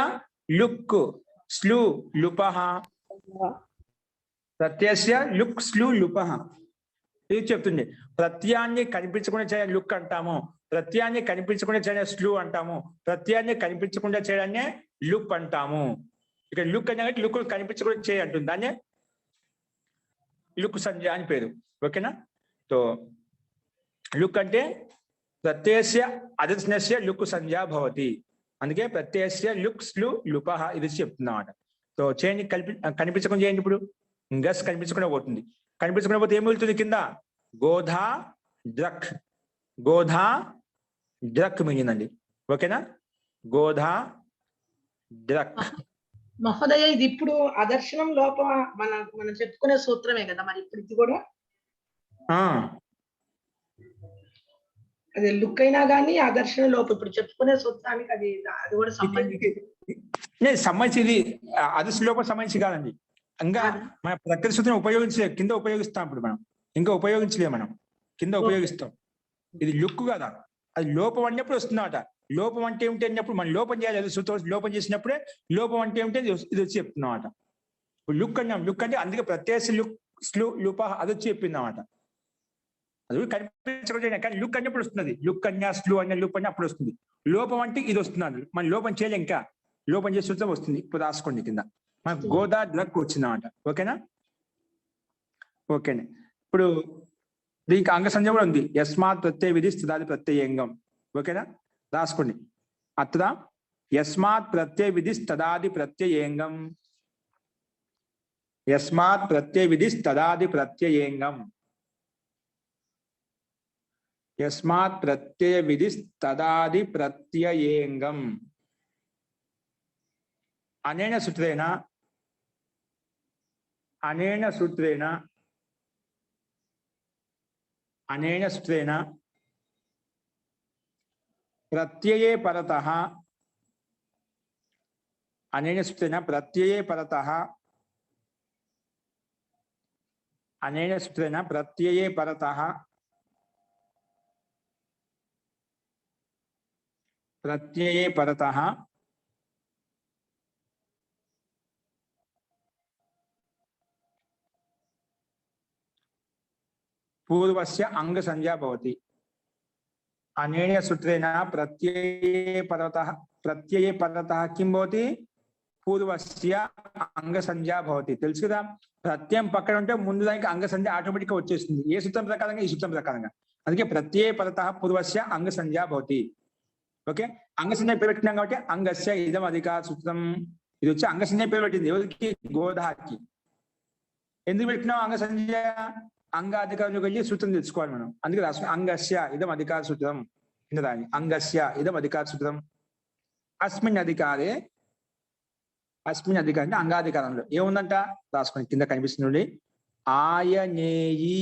లుక్ స్లు లుపః. ప్రత్యయస్య లుక్ స్లు లుపః ఇది చెప్తుంది. ప్రత్యయాన్ని కనిపించకుండా చేయడం లుక్ అంటాము, ప్రత్యయాన్ని కనిపించకుండా చేయడం స్లు అంటాము, ప్రత్యయాన్ని కనిపించకుండా చేయడాన్ని లుక్ అంటాము. ఇక్కడ లుక్ అంటే లుక్ కనిపించకుండా చేయ అంటుంది, దాన్ని లుక్ సంజ్ఞ అని పేరు. ఓకేనా? సో లుక్ అంటే ప్రత్యయస్య అదర్శనస్య లుక్ సంజ్ఞ భవతి. అందుకే ప్రత్యయస్య లుక్ స్లు లుపః ఇది చెప్తున్నమాట. సో చేయండి, కనిపించకుండా చేయండి. ఇప్పుడు గస్ కనిపించకుండా పోతుంది. కనిపించకుండా పోతే ఏం వెళ్తుంది? కింద గోధా ద్రక్, గోధా ద్రక్ మిగిలిందండి. ఓకేనా? గోధా ద్రక్. మహోదయ, ఇది ఇప్పుడు అదర్శనం లోపం మనం చెప్పుకునే సూత్రమే కదా మరి ఇప్పుడు ఇది కూడా? అదే లుక్ అయినా కానీ అదర్శన లోపం ఇప్పుడు చెప్పుకునే సూత్రానికి అది కూడా సంబంధించి అదర్శ లోపం సంబంధించి కాదండి. ఇంకా మన ప్రకృతి సూత్రం కింద ఉపయోగిస్తాం. ఇప్పుడు మనం ఇంకా ఉపయోగించలే, మనం కింద ఉపయోగిస్తాం. ఇది లుక్ కదా, అది లోపం అన్నప్పుడు వస్తుందన్నమాట. లోపం అంటే ఏమిటి అన్నప్పుడు మనం లోపం చేయాలి. సూత్రం లోపం చేసినప్పుడే లోపం అంటే ఏమిటి ఇది వచ్చి చెప్తున్నమాట. ఇప్పుడు లుక్ అన్నాం, లుక్ అంటే అందుకే ప్రత్యక్ష లుక్ స్లు లుపః అది వచ్చి చెప్పింది అన్నమాట. అది కనిపించకుండా కానీ లుక్ అన్నప్పుడు వస్తున్నది. లుక్ అన్నా స్లు అన్న లుక్ అన్న అప్పుడు వస్తుంది. లోపం అంటే ఇది వస్తున్నది. మనం లోపం చేయలే, ఇంకా లోపం చేసే సూత్రం వస్తుంది. ఇప్పుడు రాసుకోండి కింద మనకు గోదా ద్రక్ వచ్చిందన్నమాట. ఓకేనా? ఓకేనా? ఇప్పుడు దీనికి అంగ సంజ్ఞ కూడా ఉంది. యస్మాత్ ప్రత్యయ విధి స్థితాది ప్రత్యయంగం. ఓకేనా? రాసుకోండి. అత్ర యస్మాత్ ప్రత్యయ విధి స్థదాది ప్రత్యయంగం. యస్మాత్ ప్రత్యయ విధి స్థదాది ప్రత్యయంగం. యస్మాత్ ప్రత్యయ విధి స్థదాది ప్రత్యయంగం. అనేన సూత్రేణ అనేన సూత్రేణ అనేన సూత్రేణ ప్రత్యయే పరతః అనేన సూత్రేణ ప్రత్యయే పరతః అనేన సూత్రేణ ప్రత్యయే పరతః ప్రత్యయే పరతః పూర్వస్య అంగ సంజ్ఞా భవతి అనేన సూత్రేణ ప్రత్యయే పరతః కిం భవతి పూర్వస్య అంగ సంజ్ఞా భవతి. తెలుసు కదా, ప్రత్యయం పక్కన ఉంటే ముందు దానికి అంగ సంజ్ఞ ఆటోమేటిక్ గా వచ్చేస్తుంది. ఏ సూత్రం ప్రకారంగా? ఈ సూత్రం ప్రకారంగా. అందుకే ప్రత్యయ పరతః పూర్వస్య అంగ సంజ్ఞా భవతి. ఓకే, అంగ సంజ్ఞ పేరు పెట్టినాం కాబట్టి అంగస్య ఇదం అధికార సూత్రం. ఇది వచ్చి అంగ సంజ్ఞ పేరు పెట్టింది ఎవరికి? గోధాకి. ఎందుకు పెట్టినాం అంగ సంజ్ఞ? అంగ అధికారంలోకి వెళ్ళి సూత్రం తెచ్చుకోవాలి మనం. అందుకే రాసుకున్నాం అంగస్య ఇదం అధికార సూత్రం. దాన్ని అంగస్య ఇదం అధికార సూత్రం. అస్మిన్ అధికారం అంటే అంగాధికారంలో ఏముందంట రాసుకుని కింద కనిపిస్తుంది. ఆయనేయి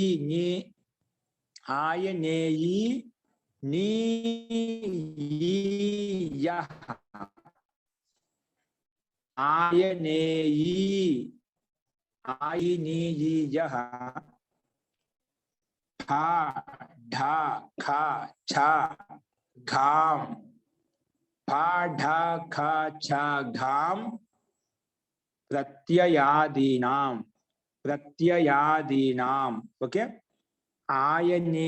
నీయః ఆయనేయః ఠా ఢా ఖా ఛా ఘాం ఫా ఢా ఖా ఛా ఘాం ప్రత్యయాదీనాం. ఓకే, ఆయనేయః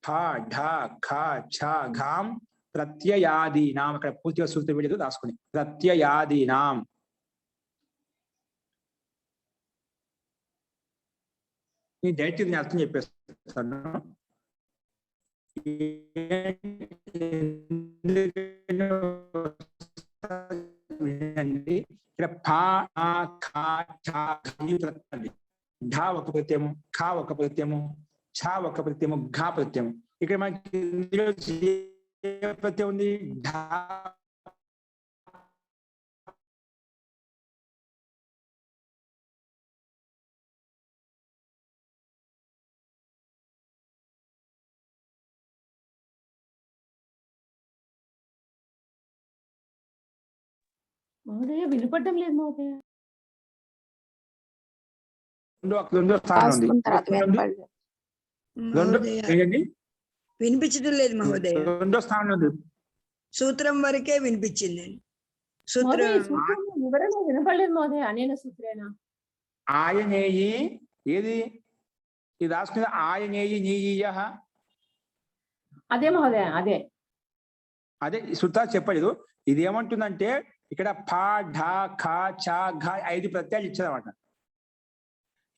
ఫా ఢా ఖా ఛా ఘాం ప్రత్యయాదీనాం. అక్కడ పూర్తిగా సూత్రం వీడియో రాసుకుని ప్రత్యయాదీనాం. నేను డైరెక్ట్ నేను అర్థం చెప్పేస్తాను. ఇక్కడ ఫా ఖా ఛా ఢా ఒక ప్రత్యయము, ఖా ఒక ప్రత్యయము, ఛా ఒక ప్రత్యయము, ఘా ప్రత్యయము. ఇక్కడ మనకి ప్రత్యయం ఉంది ఢా. మహోదయ వినపడడం లేదు మహోదయ. రెండో స్థానం ఉంది. వినిపించడం లేదు మహోదయ. రెండో స్థానం ఉంది. సూత్రం వరకే వినిపించింది. మహోదయ సూత్రం వివరణ వినపడలేదు మహోదయ. అనేన సూత్రేణ ఆయనేయి ఏది ఇది రాసుకున్న ఆయనేయి నీయః. అదే మహోదయ, అదే సూత్రా చెప్పలేదు. ఇది ఏమంటుందంటే ఇక్కడ ఫా ఢా ఖా ఛా ఘా 5 ప్రత్యయాలు ఇచ్చారన్నమాట.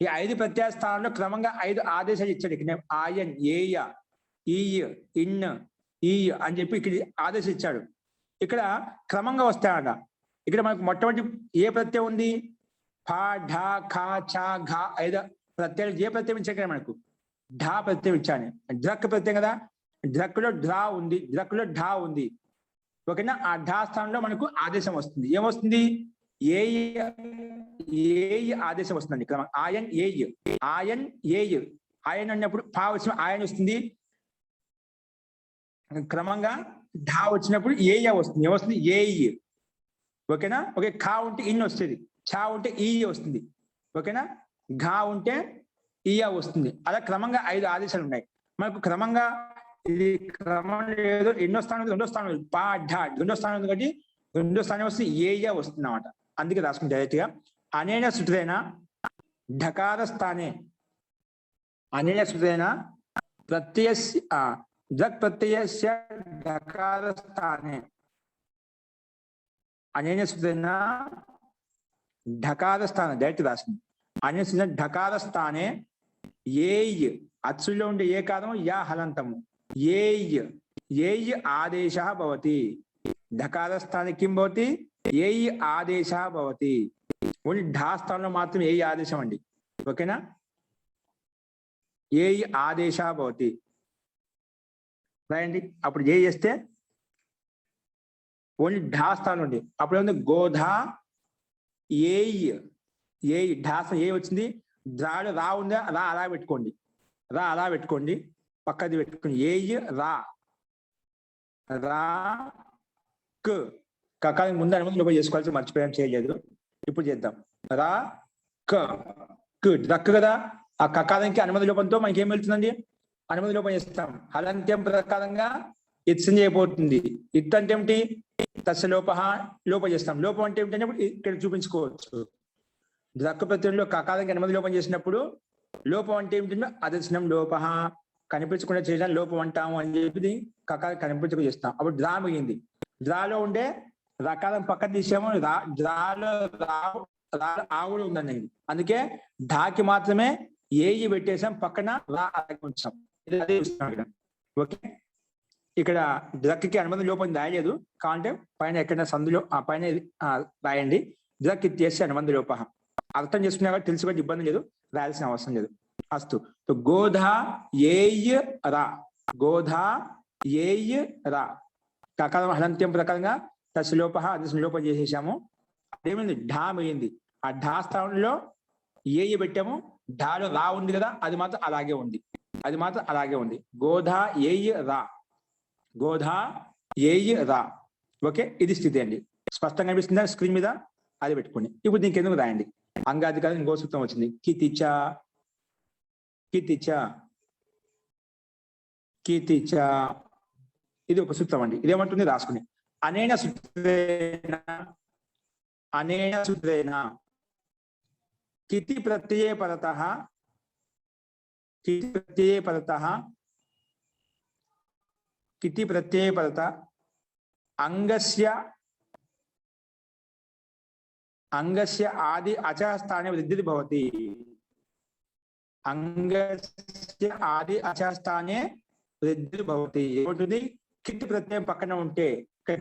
ఈ 5 ప్రత్యయ స్థానంలో క్రమంగా 5 ఆదేశాలు ఇచ్చాడు. ఇక్కడ ఆయన్ ఏయ ఈయ్ ఇన్ ఈ అని చెప్పి ఇక్కడ ఆదేశం ఇచ్చాడు. ఇక్కడ క్రమంగా వస్తాయట. ఇక్కడ మనకు మొట్టమొదటి ఏ ప్రత్యయం ఉంది? ఫా ఢా ఖా ఛా ఘా 5 ప్రత్యయాలు. ఏ ప్రత్యయం ఇచ్చాడు? మనకు ఢా ప్రత్యయం ఇచ్చాను. ఢక్ ప్రత్యయం కదా, ఢక్లో ఢా ఉంది, ఢక్లో ఢా ఉంది. ఓకేనా, ఆ ఢా స్థానంలో మనకు ఆదేశం వస్తుంది. ఏమొస్తుంది? ఏ ఆదేశం వస్తుందండి. ఆయన్ ఏయ్, ఆయన్ ఏయ్. ఆయన అన్నప్పుడు ఫా వచ్చిన ఆయన వస్తుంది. క్రమంగా ఢా వచ్చినప్పుడు ఏయ వస్తుంది. ఏమొస్తుంది? ఏయ్. ఓకేనా, ఓకే. ఖా ఉంటే ఇన్ వస్తుంది, ఛా ఉంటే ఈ వస్తుంది. ఓకేనా, ఘా ఉంటే ఈయ వస్తుంది. అలా క్రమంగా 5 ఆదేశాలు ఉన్నాయి మనకు. క్రమంగా ఇది క్రమం లేదు. ఎన్నో స్థానం? రెండో స్థానం. పా ఢా రెండో స్థానం ఉంది కాబట్టి రెండో స్థానం వస్తే ఏయ వస్తుంది అన్నమాట. అందుకే రాసుకుంటే డైరెక్ట్ గా అనేన సూత్రేణ ఢకార స్థానే అనేన సూత్రేణ ప్రత్యయస్య ఢక్ ప్రత్యయస్య ఢకార స్థానే అనేన సూత్రేణ ఢకార స్థానం డైరెక్ట్ రాసింది. అనేన సూత్రేణ ఢకార స్థానే ఏయ్ అచ్చులో ఉండే ఏ కాదము యా హలంతము ఏయ్ ఆదేశ భవతి. ఢకార స్థానే కిం భవతి? ఏయ్ ఆదేశ భవతి. ఓన్లీ ఢా స్థానంలో మాత్రం ఏయ్ ఆదేశం అండి. ఓకేనా, ఏయ్ ఆదేశ భవతి రాయండి. అప్పుడు ఏ చేస్తే ఓన్లీ ఢా స్థానం ఉంది. అప్పుడు ఏముంది? గోధా ఏయ్ ఢా ఏ వచ్చింది. డ్రాలో రా ఉందా? రా అలా పెట్టుకోండి, రా అలా పెట్టుకోండి, పక్కది పెట్టుకోండి. ఏయ్ రా రా కకానికి ముందు అనుమతి లోపల చేసుకోవాల్సి మర్చిపోయాం, చేయలేదు. ఇప్పుడు చేద్దాం. రా క రక్ కదా. ఆ కకారానికి అనుమతి లోపంతో మనకి ఏం వెళ్తుందండి? అనుమతి లోపం చేస్తాం. హలంత్యం ప్రకారంగా ఇత్ సంధి అయిపోతుంది. ఇత్ అంటే ఏమిటి? తస్య లోప, లోపం చేస్తాం. లోపం అంటే ఏమిటంటే ఇక్కడ చూపించుకోవచ్చు. ద్రక్క ప్రత్యయంలో కకారానికి అనుమతి లోపం చేసినప్పుడు లోపం అంటే ఏమిటంటే అదర్శనం లోప, కనిపించకుండా చేయడానికి లోపం అంటాము అని చెప్పి కకారం కనిపించకుండా చేస్తాం. అప్పుడు ద్రా మిగింది. ద్రాలో ఉండే రకారం పక్కన తీసాము. ద్రాలో ఆవులు ఉందండి. అందుకే ఢాకి మాత్రమే ఏయి పెట్టేసాం, పక్కన రా ఉంచాం. అదే ఇక్కడ. ఓకే, ఇక్కడ ద్రక్కి అనుమతి లోపం రాయలేదు. కావాలంటే పైన ఎక్కడైనా సందులో ఆ పైన రాయండి. ద్రక్ ఇచ్చేసి అనుమతి లోప. అర్థం చేసుకున్నా కాబట్టి తెలుసు కాబట్టి ఇబ్బంది లేదు, రాయాల్సిన అవసరం లేదు. అస్తు గోధా ఏయ్ రా, గోధా ఏయ్ రా. కకారం హలంత్యం ప్రకారంగా తస్య లోప అదర్శన లోపం చేసేసాము. అదేమైంది? ఢా మిగింది. ఆ ఢా స్థానంలో ఏయి పెట్టాము. ఢాలో రా ఉంది కదా, అది మాత్రం అలాగే ఉంది. అది మాత్రం అలాగే ఉంది. గోధా ఏయ్ రా, గోధా ఏయ్ రా. ఓకే, ఇది స్థితి అండి. స్పష్టంగా కనిపిస్తుందా స్క్రీన్ మీద? అది పెట్టుకోండి. ఇప్పుడు దీనికి ఎందుకు రాయండి? అంగాధికారం ఇంకో సూత్రం వచ్చింది. కితిచ, కితిచ, కితిచ. ఇది ఒక సూత్రం అండి. ఇదేమంటుంది రాసుకుని. అనేన సూత్రేణ, అనేన సూత్రేణ కితి ప్రత్యయే పరతః, కితి ప్రత్యయే పరతః, కితి ప్రత్యయే పరత అంగస్య, అంగస్య ఆది అచః స్థానే వృద్ధిర్ భవతి. అంగస్య ఆది అచః స్థానే వృద్ధిర్ భవతి. ఏమంటుంది? కిట్ ప్రత్యయం పక్కన ఉంటే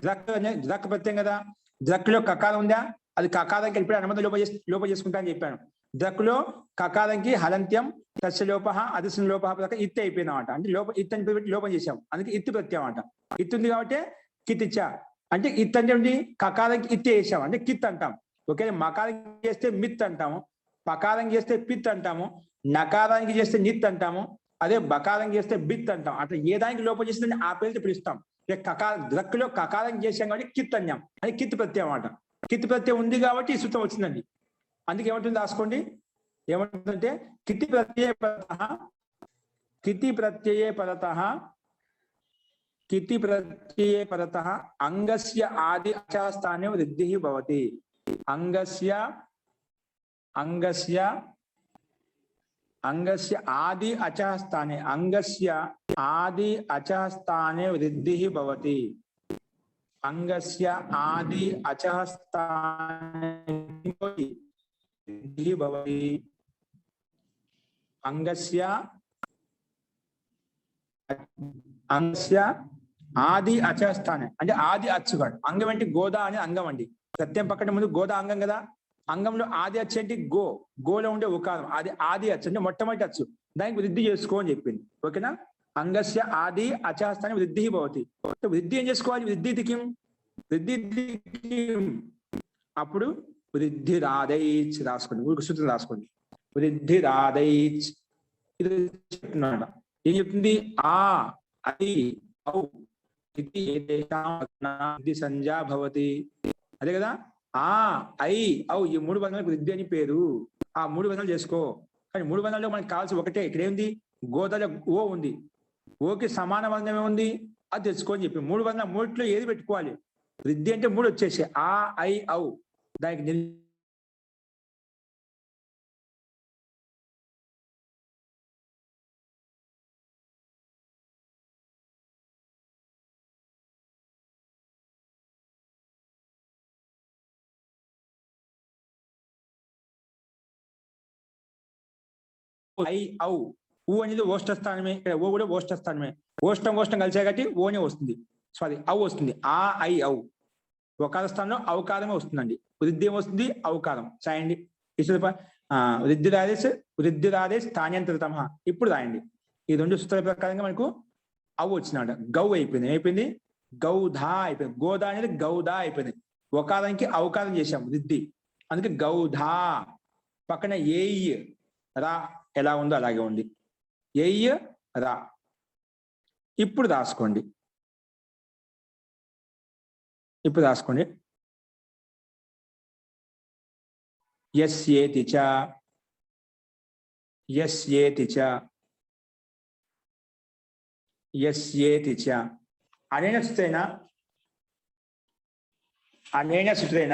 ద్రక్ ప్రత్యయం కదా, ద్రక్ లో కకారం ఉందా, అది కకారానికి ఇప్పుడు అనుమతి లోప చేసుకుంటా అని చెప్పాను. ద్రక్ లో కకారానికి హలంత్యం తస్య లోప అదర్శన లోప ఇత్ అయిపోయినా అంట. అంటే ఇత్ అని పెట్టి లోపం చేసాం, అందుకే ఇత్ ప్రత్యయం అంట. ఇత్ ఉంది కాబట్టి కిత్ ఇచ్చా. అంటే ఇత్ అంటే ఏంటి? కకారానికి ఇత్ వేసాం అంటే కిత్ అంటాం. ఓకే, మకారానికి చేస్తే మిత్ అంటాము, పకారం చేస్తే పిత్ అంటాము, నకారానికి చేస్తే నిత్ అంటాము, అదే బకారం చేస్తే బిత్ అంటాం. అట్లా ఏ దానికి లోపం చేస్తే ఆ పేరుతో పిలుస్తాం. ద్రక్ లో కకారం చేసాం కాబట్టి కిత్ అన్నాం, అది కిత్ ప్రత్యయం అంట. కిత్ ప్రత్యయం ఉంది కాబట్టి ఈ సూత్రం వచ్చిందండి. అందుకే ఏమంటుంది రాసుకోండి. ఏమంటుందంటే కితి ప్రత్యయ పరతః, కితి ప్రత్యయే పరతః, కితి ప్రత్యయే పరతః అంగస్య ఆది అచః స్థానే వృద్ధిః భవతి. అంగస్య, అంగస్య, అంగస్య ఆది అచః స్థానే, అంగస్య ఆది అచః స్థానే వృద్ధిః భవతి. అంగస్య ఆది అచః స్థానే వృద్ధిః భవతి. అంగస్య, అంగస్య ఆది అచః స్థానే అంటే ఆది అచ్చుగాడు. అంగం అంటే గోదా అని అంగం అండి. ప్రత్యయం పక్కన ముందు గోదా అంగం కదా. అంగంలో ఆది అచ్చు అంటే గో, గోలో ఉండే ఉకారం, అది ఆది అచ్చు అంటే మొట్టమొదటి అచ్చు. దానికి వృద్ధి చేసుకో అని చెప్పింది. ఓకేనా? అంగస్య ఆది అచః స్థానే వృద్ధి భవతి. వృద్ధి ఏం చేసుకోవాలి? వృద్ధి కిం, వృద్ధి కిం. అప్పుడు వృద్ధి రాదైచ్ రాసుకోండి. ఊరికి సూత్రం రాసుకోండి. వృద్ధి రాదైచ్. ఇది చెప్తున్నాడు. ఏం చెప్తుంది? ఆ ఐ ఔ ఇది ఏదేశాం సంజ్ఞా భవతి. అదే కదా. ఆ ఐ ఔ ఈ 3 బంధాలకు వృద్ధి అని పేరు. ఆ 3 బంధాలు చేసుకో. కానీ 3 బంధాల్లో మనకి కావాల్సి ఒకటే. ఇక్కడ ఏంది? గోదాల ఓ ఉంది, ఓకి సమాన బంధం ఏముంది అది తెచ్చుకోని చెప్పి 3 బంధాలు. 3లో ఏది పెట్టుకోవాలి? వృద్ధి అంటే 3 వచ్చేసి ఆ ఐ ఔ. దానికి ఐ ఔ. ఊ అనేది ఓష్ట స్థానమే. ఇక్కడ ఓ కూడా ఓష్ట స్థానమే. ఓష్టం కలిసే కాబట్టి ఓనే వస్తుంది. సారీ ఔ వస్తుంది. ఆ ఐ ఔ. ఒకార స్థానంలో ఔకారమే వస్తుందండి. వృద్ధి ఏమొస్తుంది? ఔకారం. సాయండి. వృద్ధి రాదేశ్ స్థాన్యంతరతమ. ఇప్పుడు రాయండి. ఈ 2 సూత్రాల ప్రకారంగా మనకు ఔ వచ్చినాడు. గౌ అయిపోయింది. ఏమైపోయింది? గౌధా అయిపోయింది. గోదా అనేది గౌదా అయిపోయింది. ఒకారానికి ఔకారం చేశాం వృద్ధి, అందుకే గౌధా. పక్కన ఏయ్ రా ఎలా ఉందో అలాగే ఉంది. ఏయ్ రా. ఇప్పుడు రాసుకోండి. ఇప్పుడు రాసుకోండి. యస్యేతి చ, యస్యేతి చ, యస్యేతి చ. అనేన సూత్రేణ అనేన సూత్రేణ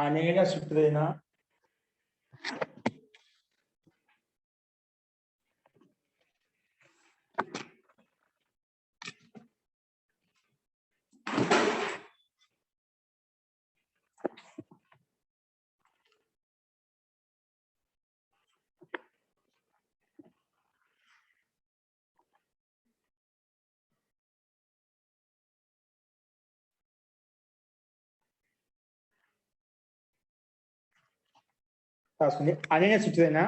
అనేన సూత్రేణ రాసుకోండి. అనేన సూత్రేణ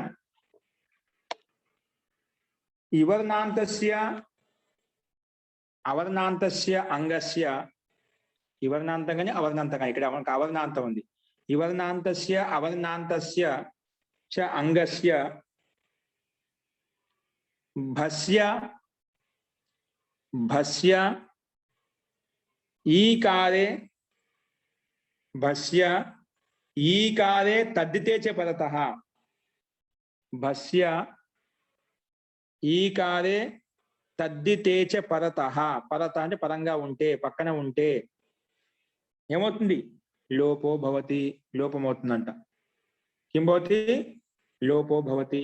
ఇవర్ణాంతస్య అవర్ణాంతస్య అంగస్య ఇవర్ణాంతం కానీ అవర్ణాంతం కానీ ఇక్కడ మనకు అవర్ణాంతం ఉంది. ఇవర్ణాంతస్య అవర్ణాంతస్య చ అంగస్య భస్య భస్య ఈకారే భస్య ఈకారే తద్దితే చ పరతః భస్య ఈకారే తద్దితే చ పరతః పరత అంటే పరంగా ఉంటే పక్కన ఉంటే ఏమవుతుంది లోపో భవతి లోపమవుతుందంట. కిం భవతి లోపో భవతి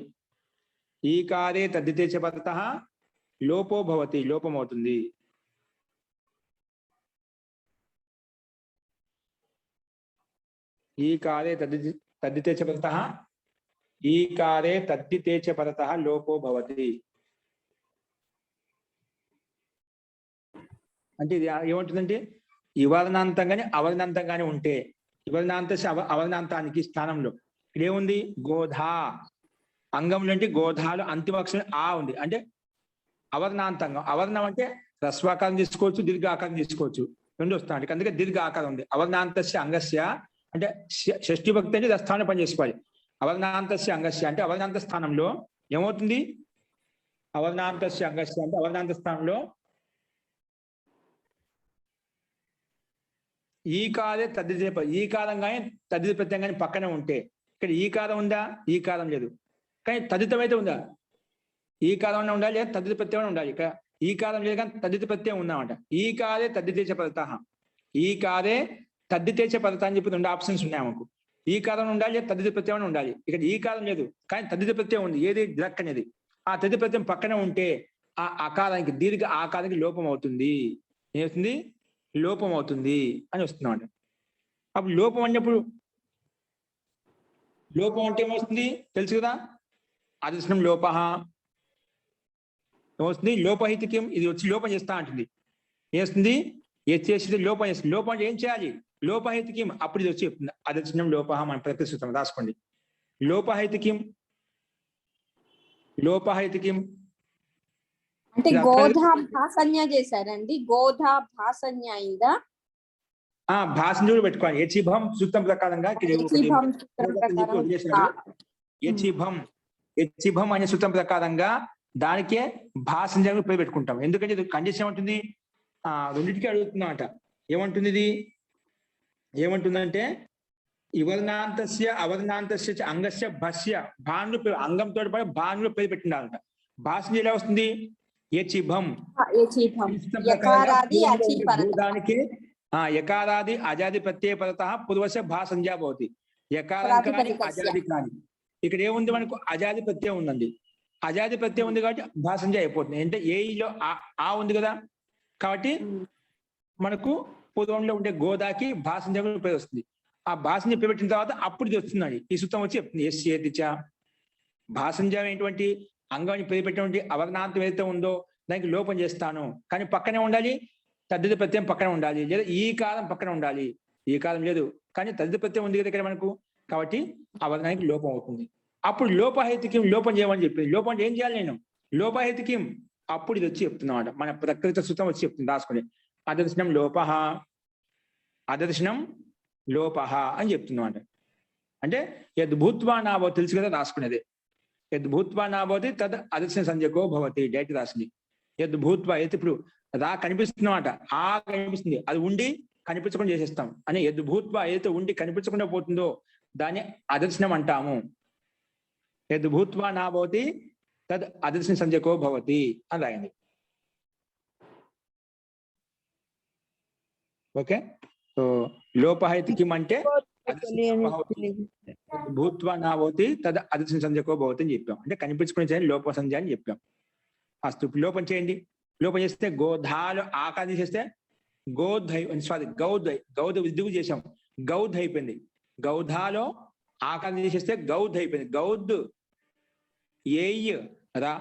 ఈకారే తద్దితే చ పరతః లోపో భవతి లోపమవుతుంది. ఈకారే తద్దితే చ పరతః ఈకారే తద్దితే చ పరతః లోపో భవతి. అంటే ఇది ఏముంటుందంటే ఇవర్ణాంతం కానీ అవర్ణాంతం కానీ ఉంటే ఇవర్ణాంత అవర్ణాంతానికి స్థానంలో ఇదేముంది గోధా అంగంలో అంటే గోధాలు అంతిమ అక్షరం ఆ ఉంది అంటే అవర్ణాంతంగా. అవర్ణం అంటే హ్రస్వాకారం తీసుకోవచ్చు దీర్ఘాకారం తీసుకోవచ్చు రెండు వస్తాయి. అందుకే దీర్ఘ ఆకారం ఉంది. అవర్ణాంతస్య అంగస్య అంటే షష్ఠి భక్తి అంటే స్థానం పనిచేసుకోవాలి. అవర్ణాంతస్య అంగస్య అంటే అవర్ణాంత స్థానంలో ఏమవుతుంది అవర్ణాంతస్య అంగస్య అంటే అవర్ణాంత స్థానంలో ఈకారే తద్దితే ఈకారం కానీ తద్దిత ప్రత్యయం కానీ పక్కనే ఉంటే ఇక్కడ ఈకారం ఉందా ఈకారం లేదు కానీ తద్దితం అయితే ఉందా ఈకారం ఉండాలి లేదా తద్దిత ప్రత్యయం ఉండాలి. ఇక్కడ ఈకారం లేదు కానీ తద్దిత ప్రత్యయం ఉందన్నమాట. ఈకారే తద్దితే చ పరతః ఈకారే తద్దితే చ పరతః అని చెప్పి రెండు ఆప్షన్స్ ఉన్నాయి మనకు. ఈకారం ఉండాలి లేదా తద్దిత ప్రత్యయం ఉండాలి. ఇక్కడ ఈకారం లేదు కానీ తద్దిత ప్రత్యయం ఉంది ఏది ద్రక్ అనేది. ఆ తద్దిత ప్రత్యయం పక్కన ఉంటే ఆ ఆకారానికి దీర్ఘ ఆకారానికి లోపం అవుతుంది. ఏమవుతుంది లోపం అవుతుంది అని వస్తున్నాడు. అప్పుడు లోపం అన్నప్పుడు లోపం అంటే ఏమొస్తుంది తెలుసు కదా అదర్శనం లోప ఏమొస్తుంది లోపహితికం ఇది వచ్చి లోపం చేస్తా అంటుంది. ఏస్తుంది ఏ చేసేది లోపం చేస్తుంది. లోపం అంటే ఏం చేయాలి లోపహితికం అప్పుడు ఇది వచ్చి చెప్తుంది అదర్శనం లోప మన ప్రతిసూత్రం రాసుకోండి. లోపహితికం లోపహితికం అంటే గోధా భాసన్య చేశారండి. గోధా భాసన్య అయిందా భాషను కూడా పెట్టుకోవాలి. యచిభం సూత్రం ప్రకారంగా యచిభం అనే సూత్రం ప్రకారంగా దానికే భాషను పేరు పెట్టుకుంటాం. ఎందుకంటే ఇది కండిషన్ ఏమంటుంది రెండింటికి అడుగుతుందన్నమాట. ఏమంటుంది ఇది ఏమంటుందంటే ఇవర్ణాంతస్య అవర్ణాంతస్య అంగస్య భస్య భాను అంగంతో పాటు భానులో పేరు పెట్టిండాలంట. భాషను ఎలా వస్తుంది యచిభం దానికి యకారాది అజాది ప్రత్యయ పరతః పూర్వస్య భా సంజ్ఞా భవతి. యకారం కానీ అజాది కానీ ఇక్కడ ఏముంది మనకు అజాది ప్రత్యయం ఉందండి. అజాది ప్రత్యయం ఉంది కాబట్టి భా సంజ్ఞ అయిపోతుంది. అంటే ఏలో ఆ ఉంది కదా కాబట్టి మనకు పూర్వంలో ఉండే గోదాకి భా సంజ్ఞ పేరు వస్తుంది. ఆ భా సంజ్ఞ పేరు పెట్టిన తర్వాత అప్పుడు ఇది వస్తుందండి. ఈ సూత్రం వచ్చి చెప్తుంది ఎస్ చేతిచ భా సంజ్ఞ ఏంటువంటి అంగాన్ని పేరు పెట్టినటువంటి అవర్ణాంతం ఏదైతే ఉందో దానికి లోపం చేస్తాను కానీ పక్కనే ఉండాలి. తద్దిత ప్రత్యయం పక్కన ఉండాలి లేదా ఈ కాలం పక్కన ఉండాలి. ఈ కాలం లేదు కానీ తద్దిత ప్రత్యయం ఉంది కదా ఇక్కడ మనకు కాబట్టి అవర్ణానికి లోపం అవుతుంది. అప్పుడు లోపహేతుకం లోపం చేయమని చెప్పింది. లోపం అంటే ఏం చేయాలి నేను లోపహేతుకం అప్పుడు ఇది వచ్చి చెప్తున్నమాట. మన ప్రకృత సూత్రం వచ్చి చెప్తుంది రాసుకోండి. అదర్శనం లోప అదర్శనం లోప అని చెప్తున్నమాట. అంటే యద్ భూత్వా నాభో తెలుసు కదా రాసుకునేది. యద్ భూత్వా నాభోతి తద్ అదర్శన సంజ్ఞకో భవతి డైరెక్ట్ రాసింది. యద్ భూత్వా అయితే ఇప్పుడు రా కనిపిస్తున్నమాట ఆ కనిపిస్తుంది అది ఉండి కనిపించకుండా చేసేస్తాం అని యద్ భూత్వా ఏదైతే ఉండి కనిపించకుండా పోతుందో దాన్ని అదర్శనం అంటాము. యద్ భూత్వా నాభవతి తద్ అదర్శన సంజ్ఞకో భవతి అని రాయండి. ఓకే, సో లోపః ఇతి కిం అంటే భూత్వా నా భవతి తద్ అదర్శన సంజ్ఞకో భవతి అని చెప్పాం. అంటే కనిపించుకునే చేయండి లోప సంజ్ఞ అని చెప్పాం. ఫస్ట్ లోపం చేయండి. లోపం చేస్తే గోధాలు ఆకారం చేస్తే గౌధై సారీ గౌధ విద్యుగు చేసాం, గౌధ్ అయిపోయింది. గౌధాలో ఆకారం చేసేస్తే గౌధ్ అయిపోయింది. గౌద్ ఏయ్ రా,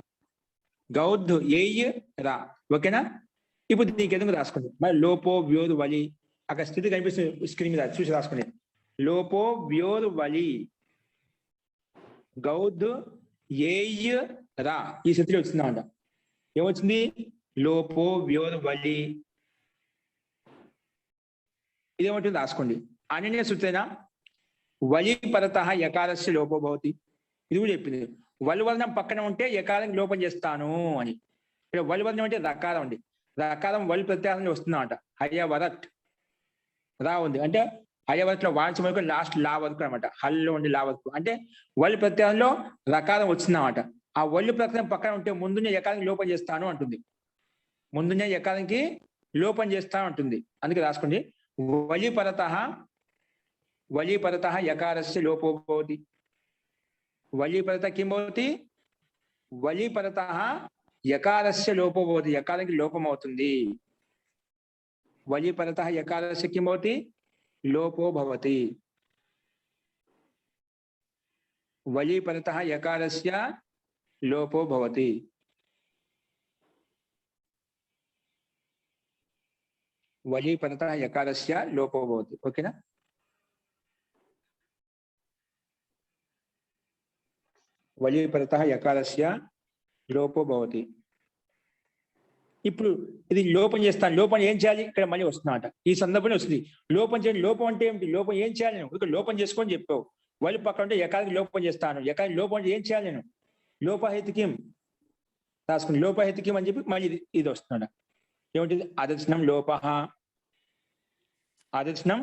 గౌద్ ఏయ్ రా. ఓకేనా? ఇప్పుడు దీనికి ఎందుకు రాసుకోండి. మరి లోపో వ్యోరు వలి, అక్కడ స్థితి కనిపిస్తుంది స్క్రీన్ మీద, చూసి రాసుకోండి. లోపో వ్యోరు వలి గౌద్ ఏయ్ రా, ఈ స్థితిలో వచ్చిందన్నమాట. ఏమొచ్చింది? లోపో వ్యోరు వలి. ఇదేమంటుంది రాసుకోండి. అనన్య సూత్రేణ వలి పరతః యకారస్య లోపో భవతి. ఇది కూడా చెప్పింది. వలువర్ణం పక్కన ఉంటే యకారం లోపం చేస్తాను అని. ఇక్కడ వలువర్ణం అంటే రకారం అండి. రకారం వలి ప్రత్యాహారంలో వస్తుందన్నమాట. హయవరత్ రా ఉంది అంటే హయవరత్ లో వాంచ వరకు లాస్ట్ లా వరకు అనమాట. హల్లో ఉండి లా వరకు అంటే వలి ప్రత్యాహారంలో రకారం వచ్చిందన్నమాట. ఆ వలి ప్రత్యాహారం పక్కన ఉంటే ముందునే యకారం లోపం చేస్తాను అంటుంది. ముందునే యకారానికి లోపం చేస్తాను అంటుంది. అందుకే రాసుకోండి. వలి పరతః యకారస్య లోపో భవతి. వలి పరత కిం భవతి? వలి పరతః యకారస్య లోపో భవతి. యకారానికి లోపం అవుతుంది. వలి పరతః యకారస్య కిం భవతి? లోపో భవతి. వలి పరతః యకారస్య లోపో భవతి. వలి పరతః యకారస్య లోపో భవతి. ఓకేనా? వలి పరతః యకారస్య లోపో భవతి. ఇప్పుడు ఇది లోపం చేస్తాను. లోపం ఏం చేయాలి? ఇక్కడ మళ్ళీ వస్తున్నమాట. ఈ సందర్భంలో వస్తుంది లోపం చేయండి. లోపం అంటే ఏమిటి? లోపం ఏం చేయాలి? నేను ఇక్కడ లోపం చేసుకొని చెప్పావు. వలి పక్కన ఉంటే యకారానికి లోపం చేస్తాను. యకారానికి లోపం అంటే ఏం చేయాలి? నేను లోపహేతుకిం రాసుకుని లోపహేతుకిం అని చెప్పి మళ్ళీ ఇది వస్తున్నాడు. ఏమిటి? అదర్శనం లోపః. అదర్శనం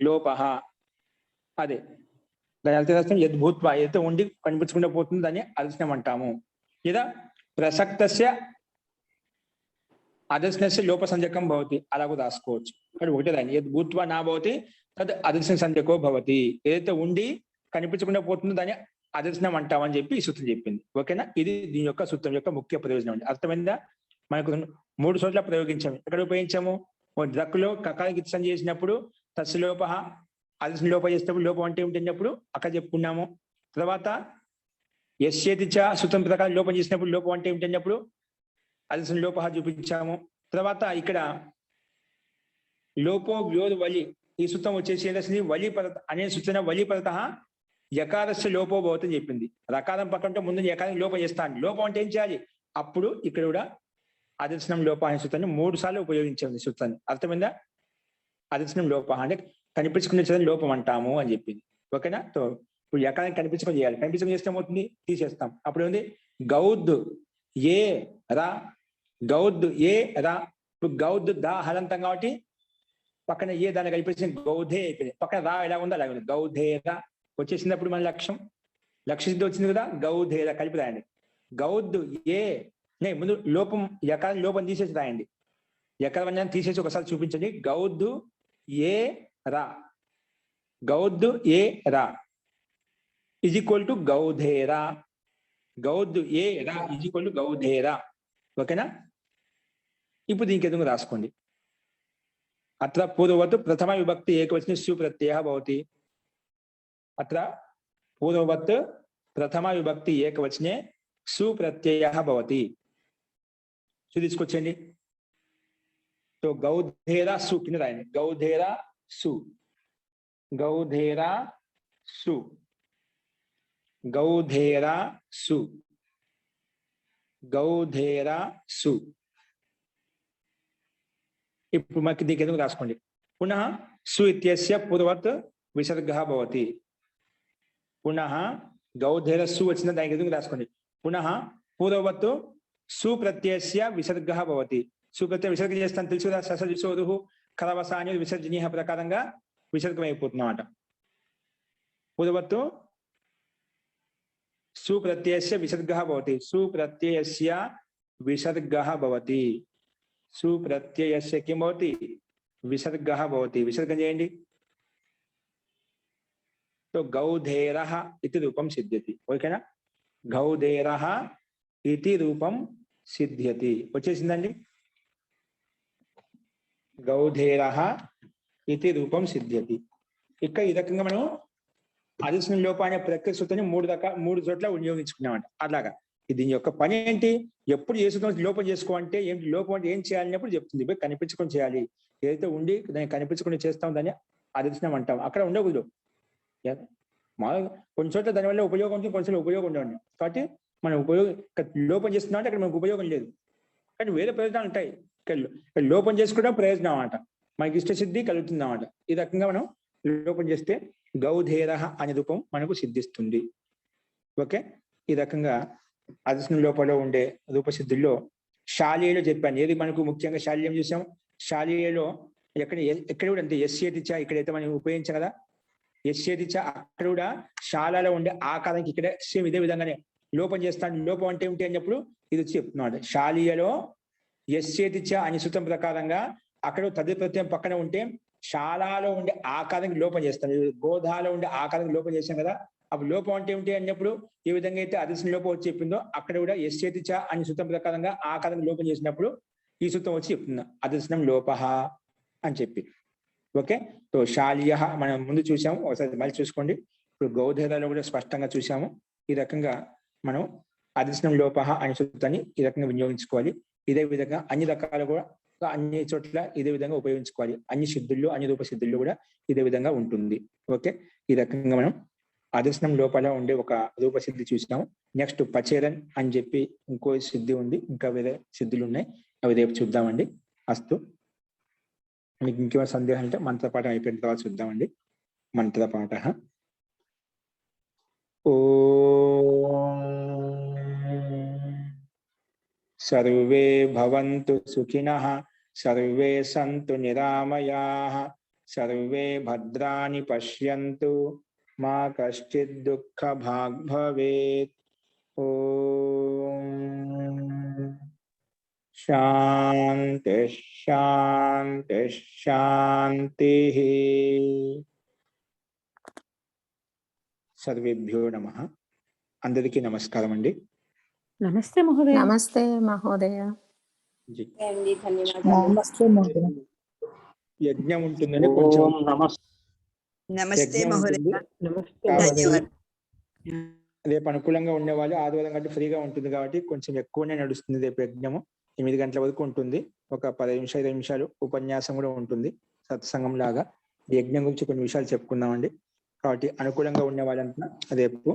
లోపః. అదే దాని అర్థం యద్భూత్వా, ఏదైతే ఉండి కనిపించకుండా పోతుంది దాన్ని అదర్శనం అంటాము. లేదా ప్రసక్తస్య అదర్శనస్య లోప సంజ్ఞకం భవతి, అలాగూ రాసుకోవచ్చు. ఇక్కడ ఒకటే దాన్ని యద్భూత్వా నా భవతి తద్ అదర్శన సంజ్ఞకో భవతి. ఏదైతే ఉండి కనిపించకుండా పోతుందో దాన్ని అదర్శనం అంటామని చెప్పి ఈ సూత్రం చెప్పింది. ఓకేనా? ఇది దీని యొక్క సూత్రం యొక్క ముఖ్య ప్రయోజనం అండి. అర్థమైందా? మనకు 3 చోట్ల ప్రయోగించాము. ఎక్కడ ఉపయోగించాము? ద్రక్కులో కకానికి సంజ్ఞ చేసినప్పుడు తస్య లోపః, అదర్శన లోపం చేసినప్పుడు లోపం అంటే ఏమిటన్నప్పుడు అక్కడ చెప్పుకున్నాము. తర్వాత యస్యేతి చ సూత్రం ప్రకారం లోపం చేసినప్పుడు లోపం అంటే ఏమిటన్నప్పుడు అదర్శన లోపః చూపించాము. తర్వాత ఇక్కడ లోపో వ్యోరు వలి, ఈ సూత్రం వచ్చేసి ఏంటంటే వలి పరత అనే సూచన వలి పరతః యకారస్య లోపో భవతి అని చెప్పింది. రకారం పక్కన ముందు యకారానికి లోపం చేస్తాను. లోపం అంటే ఏం చేయాలి? అప్పుడు ఇక్కడ కూడా అదర్శనం లోప అనే సూత్రాన్ని 3 సార్లు ఉపయోగించాము. సూత్రాన్ని అర్థమైందా? అదర్శనం లోప అంటే కనిపించుకునే చదువు లోపం అంటాము అని చెప్పింది. ఓకేనా? సో ఇప్పుడు యకారానికి కనిపించుకొని చేయాలి. కనిపించుకొని చేస్తే ఏమవుతుంది? తీసేస్తాం. అప్పుడు ఉంది గౌద్ ఏ రా, గౌద్ ఏ రా. ఇప్పుడు గౌద్ దా హలంతం కాబట్టి పక్కన ఏ దాన్ని కలిపేసి గౌధే అయిపోయింది. పక్కన రా ఎలా ఉందో అలాగే ఉంది. గౌధేర వచ్చేసినప్పుడు మన లక్ష్యం సిద్ధి వచ్చింది కదా. గౌధేర కలిపి రాయండి. గౌద్ ఏ ముందు లోపం యకారం లోపం తీసేసి రాయండి. యకారం తీసేసి ఒకసారి చూపించండి. గౌద్ ఏ రా, గౌద్ ఏ రా ఈజ్ ఈక్వల్ టు గౌధేరా. గౌద్ ఏ రా ఈజ్ ఈక్వల్ టు గౌధేరా. ఓకేనా? ఇప్పుడు దీనికి ఎందుకు రాసుకోండి. అత్ర పూర్వవత్ ప్రథమ విభక్తి ఏకవచనే సుప్రత్యయః భవతి. అత్ర పూర్వవత్ ప్రథమ విభక్తి ఏకవచనే సుప్రత్యయః భవతి. తీసుకొచ్చండి. సో గౌధేరా సు కింద రాయండి. గౌధేరా సు, గౌధేరా సు, గౌధేరా సు, గౌధేరా సు. ఇప్పుడు మనకి దీనికి ఎందుకు రాసుకోండి. పునః సు ఇత్యస్య పూర్వవత్ విసర్గః భవతి. పునః గౌధేర సు వచ్చిన దానికి ఎందుకు రాసుకోండి. పునః పూర్వవత్ సుప్రత్యయస్య విసర్గః భవతి. సుప్రత్యయ విసర్గం చేస్తాను తెలుసు కదా. సస విసోదుః కలవసాని విసర్జనీయ ప్రకారంగా విసర్గం అయిపోతున్నమాట. పూర్వవత్ సుప్రత్యయస్య విసర్గः భవతి. సుప్రత్యయస్య విసర్గः భవతి. సుప్రత్యయస్య కిం భవతి? విసర్గः భవతి. విసర్గం చేయండి. तो गौधेरः इति रूपं सिद्ध्यति. ఓకేనా? గౌధేరः इति रूपं సిద్ధ్యతి. వచ్చేసిందండి. గౌధేరः इति रूपం సిద్ధ్యతి. ఇక్కడ ఈ రకంగా మనం అధిష్టాన లోపాన్ని ప్రక్రియ సూత్రాన్ని మూడు చోట్ల వినియోగించుకున్నామంట. అలాగా దీని యొక్క పని ఏంటి? ఎప్పుడు ఏ సూత్రం లోపం చేసుకోవాలంటే ఏంటి, లోపం అంటే ఏం చేయాలన్నప్పుడు చెప్తుంది. కనిపించుకొని చేయాలి. ఏదైతే ఉండి దాన్ని కనిపించుకొని చేస్తాం దాన్ని అధిష్టానం అంటాం. అక్కడ ఉండకూడదు. కొన్ని చోట్ల దానివల్ల ఉపయోగం ఉంటుంది, కొన్ని చోట్ల ఉపయోగం ఉండవండి. కాబట్టి మనం లోపం చేస్తున్నాం అంటే అక్కడ మనకు ఉపయోగం లేదు, కానీ వేరే ప్రయోజనాలు ఉంటాయి. ఇక్కడ లోపం చేసుకుంటాం ప్రయోజనం అన్నమాట, మనకి ఇష్టసిద్ధి కలుగుతుంది అన్నమాట. ఈ రకంగా మనం లోపం చేస్తే గౌధేర అనే రూపం మనకు సిద్ధిస్తుంది. ఓకే, ఈ రకంగా అధిష్టాన లోపల ఉండే రూపసిద్ధుల్లో శాలీలో చెప్పాను. ఏది మనకు ముఖ్యంగా శాలీయం చూసాం. శాలీలో ఎక్కడ కూడా అంతే ఎస్యేతిచ ఇక్కడైతే మనం ఉపయోగించాం కదా, ఎస్యేతిచ అక్కడ కూడా శాలలో ఉండే ఆకారానికి ఇక్కడ సేమ్ ఇదే విధంగానే లోపం చేస్తాను. లోపం అంటే ఏమిటి అన్నప్పుడు ఇది వచ్చి చెప్తున్నాడు. శాలీయలో ఎస్యేతిచ అనే సూత్రం ప్రకారంగా అక్కడ తది ప్రత్యయం పక్కన ఉంటే శాలలో ఉండే ఆకారానికి లోపం చేస్తాను. గోధాలో ఉండే ఆకారానికి లోపం చేశాం కదా, అప్పుడు లోపం అంటే ఏమిటి అన్నప్పుడు ఏ విధంగా అయితే అధిష్టాన లోపం వచ్చి చెప్పిందో అక్కడ కూడా ఎస్యేతిచ అనే సూత్రం ప్రకారంగా ఆకారానికి లోపం చేసినప్పుడు ఈ సూత్రం వచ్చి చెప్తుంది అధిష్టానం లోపః అని చెప్పి. ఓకే, సో శాలీయ మనం ముందు చూసాము, ఒకసారి మళ్ళీ చూసుకోండి. ఇప్పుడు గౌధేరాలో కూడా స్పష్టంగా చూసాము. ఈ రకంగా మనం అధిష్టానం లోపః అనే సూత్రాన్ని ఈ రకంగా వినియోగించుకోవాలి. ఇదే విధంగా అన్ని రకాలు కూడా అన్ని చోట్ల ఇదే విధంగా ఉపయోగించుకోవాలి. అన్ని సిద్ధుల్లో అన్ని రూప సిద్ధుల్లో కూడా ఇదే విధంగా ఉంటుంది. ఓకే, ఈ రకంగా మనం అధిష్టానం లోపల ఉండే ఒక రూపసిద్ధి చూసినాము. నెక్స్ట్ పచేరన్ అని చెప్పి ఇంకో సిద్ధి ఉంది, ఇంకా వేరే సిద్ధులు ఉన్నాయి, అవి రేపు చూద్దామండి. అస్తు. మీకు ఇంకేమైనా సందేహం అంటే మంత్రపాఠం అయిపోయిన తర్వాత చూద్దామండి. మంత్రపాఠ ఓం సర్వే భవంతు సుఖినః సర్వే సంతు నిరామయాః సర్వే భద్రాణి పశ్యంతు మా కశ్చిద్ దుఃఖ భాగ్ భవేత్. ఓం శాంతి శాంతి శాంతి. సర్వేభ్యో నమః. అందరికీ నమస్కారం అండి. నమస్తే మహోదయ. నమస్తే మహోదయ. జీ. అండి, ధన్యవాదాలు. యజ్ఞం ఉంటుందని కొంచెం నమస్తే యజ్ఞం మహోదయ. ఉంటుంది కాబట్టి ధన్యవాదాలు. రేపు అనుకూలంగా ఉండేవాళ్ళు ఆదివారం కంటే ఫ్రీగా ఉంటుంది కాబట్టి కొంచెం ఎక్కువనే నడుస్తుంది. రేపు యజ్ఞము 8 గంటల వరకు ఉంటుంది. ఒక 10 నిమిషాలు 20 నిమిషాలు ఉపన్యాసం కూడా ఉంటుంది, సత్సంగం లాగా. యజ్ఞం గురించి కొన్ని విషయాలు చెప్పుకుందామండి. కాబట్టి అనుకూలంగా ఉండే వాళ్ళంతా రేపు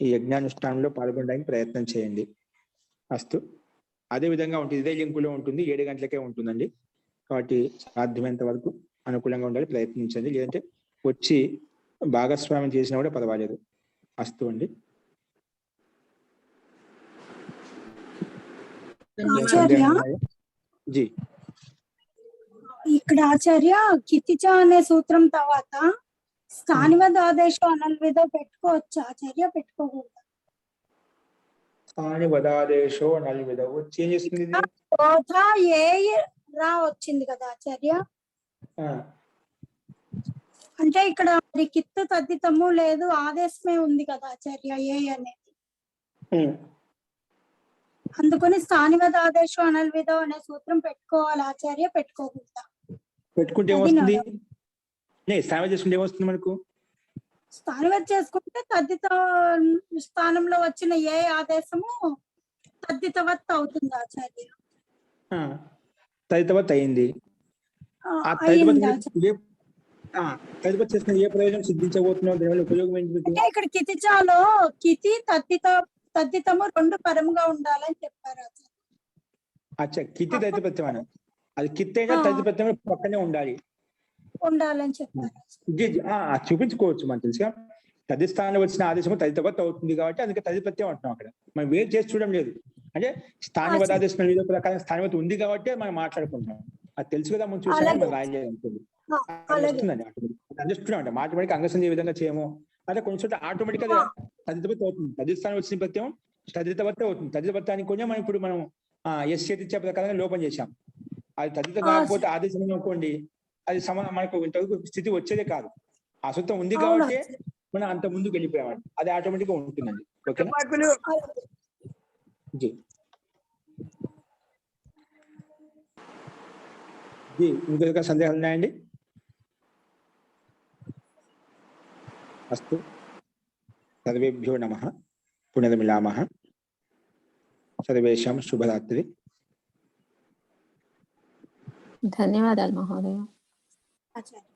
ఈ యజ్ఞానుష్ఠానంలో పాల్గొనడానికి ప్రయత్నం చేయండి. అస్తు. అదే విధంగా ఉంటుంది, ఇదే లింకులో ఉంటుంది, 7 గంటలకే ఉంటుందండి. కాబట్టి సాధ్యమైనంత వరకు అనుకూలంగా ఉండాలి, ప్రయత్నించండి. లేదంటే వచ్చి భాగస్వామ్యం చేసినా కూడా పర్వాలేదు. అస్తు అండి. ఆచార్య, జీ. ఇక్కడ ఆచార్య కితిచ అనే సూత్రం తర్వాత స్థానివద్ ఆదేశం అనల్విదో పెట్టుకోవచ్చు ఆచార్య, పెట్టుకోకూడదు? స్థానివదాదేశో అనల్విదో చేంజ్ చేస్తుంది ఇది. బోధ ఏ రా వచ్చింది కదా ఆచార్య, అంటే ఇక్కడ మరి కిత్తు తద్దితము లేదు, ఆదేశమే ఉంది కదా ఆచార్య ఏ అనేది. అందుకని స్థానివద్ ఆదేశం అనల్విదో అనే సూత్రం పెట్టుకోవాలి ఆచార్య, పెట్టుకోకూడదా? పెట్టుకుంటే ఏమొస్తుంది? స్థానివద్ చేసుకుంటే ఏమొస్తుంది మనకు? స్థానివద్ చేసుకుంటే తద్దిత స్థానంలో వచ్చిన ఏ ఆదేశము తద్దితవత్ అవుతుంది ఆచార్య. తదితవత్ అయింది. ఆ తదితవత్ చేసిన ఏ ప్రయోజనం సిద్ధించబోతున్నావు? దానివల్ల ఉపయోగం ఏంటి? ఇక్కడ కితిచాలో కితి తద్దితము 2 పరముగా ఉండాలని చెప్పారు ఆచార్య. అచ్చా, కితి తదితప్రత్యయం. అది కిత్ అయినా తదితప్రత్యయం పక్కనే ఉండాలి ఉండాలని చెప్పారు. చూపించుకోవచ్చు. మనం తెలుసుగా తది స్థానంలో వచ్చిన ఆదేశము తదితవత్ అవుతుంది కాబట్టి అందుకే తదిప్రత్యయం అంటున్నాం. అక్కడ మనం వేరు చేసి చూడడం లేదు. అంటే స్థానివద్ ఆదేశం వివిధ ప్రకారం స్థానివత్ ఉంది కాబట్టి మనం మాట్లాడుకుంటున్నాం. అది తెలుసు కదా, మనం చూసాము, మనం రాయలేదు అనుకోండి. వస్తుందండి ఆటోమేటిక్. అందిస్తున్నాం అంటే ఆటోమేటిక్ అంగసంధి ఏ విధంగా చేయము అంటే కొన్ని చోట్ల ఆటోమేటిక్ గా తదితవత్ అవుతుంది. తదిస్థానం వచ్చిన ప్రత్యయం తదితవత్తే అవుతుంది. తదితవత్తానికి కొంచెం మనం ఇప్పుడు మనం ఎస్ చేతిచ్చే ప్రకారంగా లోపం చేశాం. అది తదిత కాకపోతే ఆదేశం అనుకోండి, అది మనకు ఇంతవరకు స్థితి వచ్చేదే కాదు. ఆ సూత్రం ఉంది కాబట్టి మనం అంత ముందుకు వెళ్ళిపోయామండి. అది ఆటోమేటిక్ గా ఉంటుందండి. ఓకేనా? జీ జీ ఇంకొక సందేహాలు ఉన్నాయండి? అస్తు, సర్వేభ్యో నమః, పునర్మిలామః, సర్వేషాం శుభరాత్రి. ధన్యవాదాలు మహోదయ. ఆచార్య.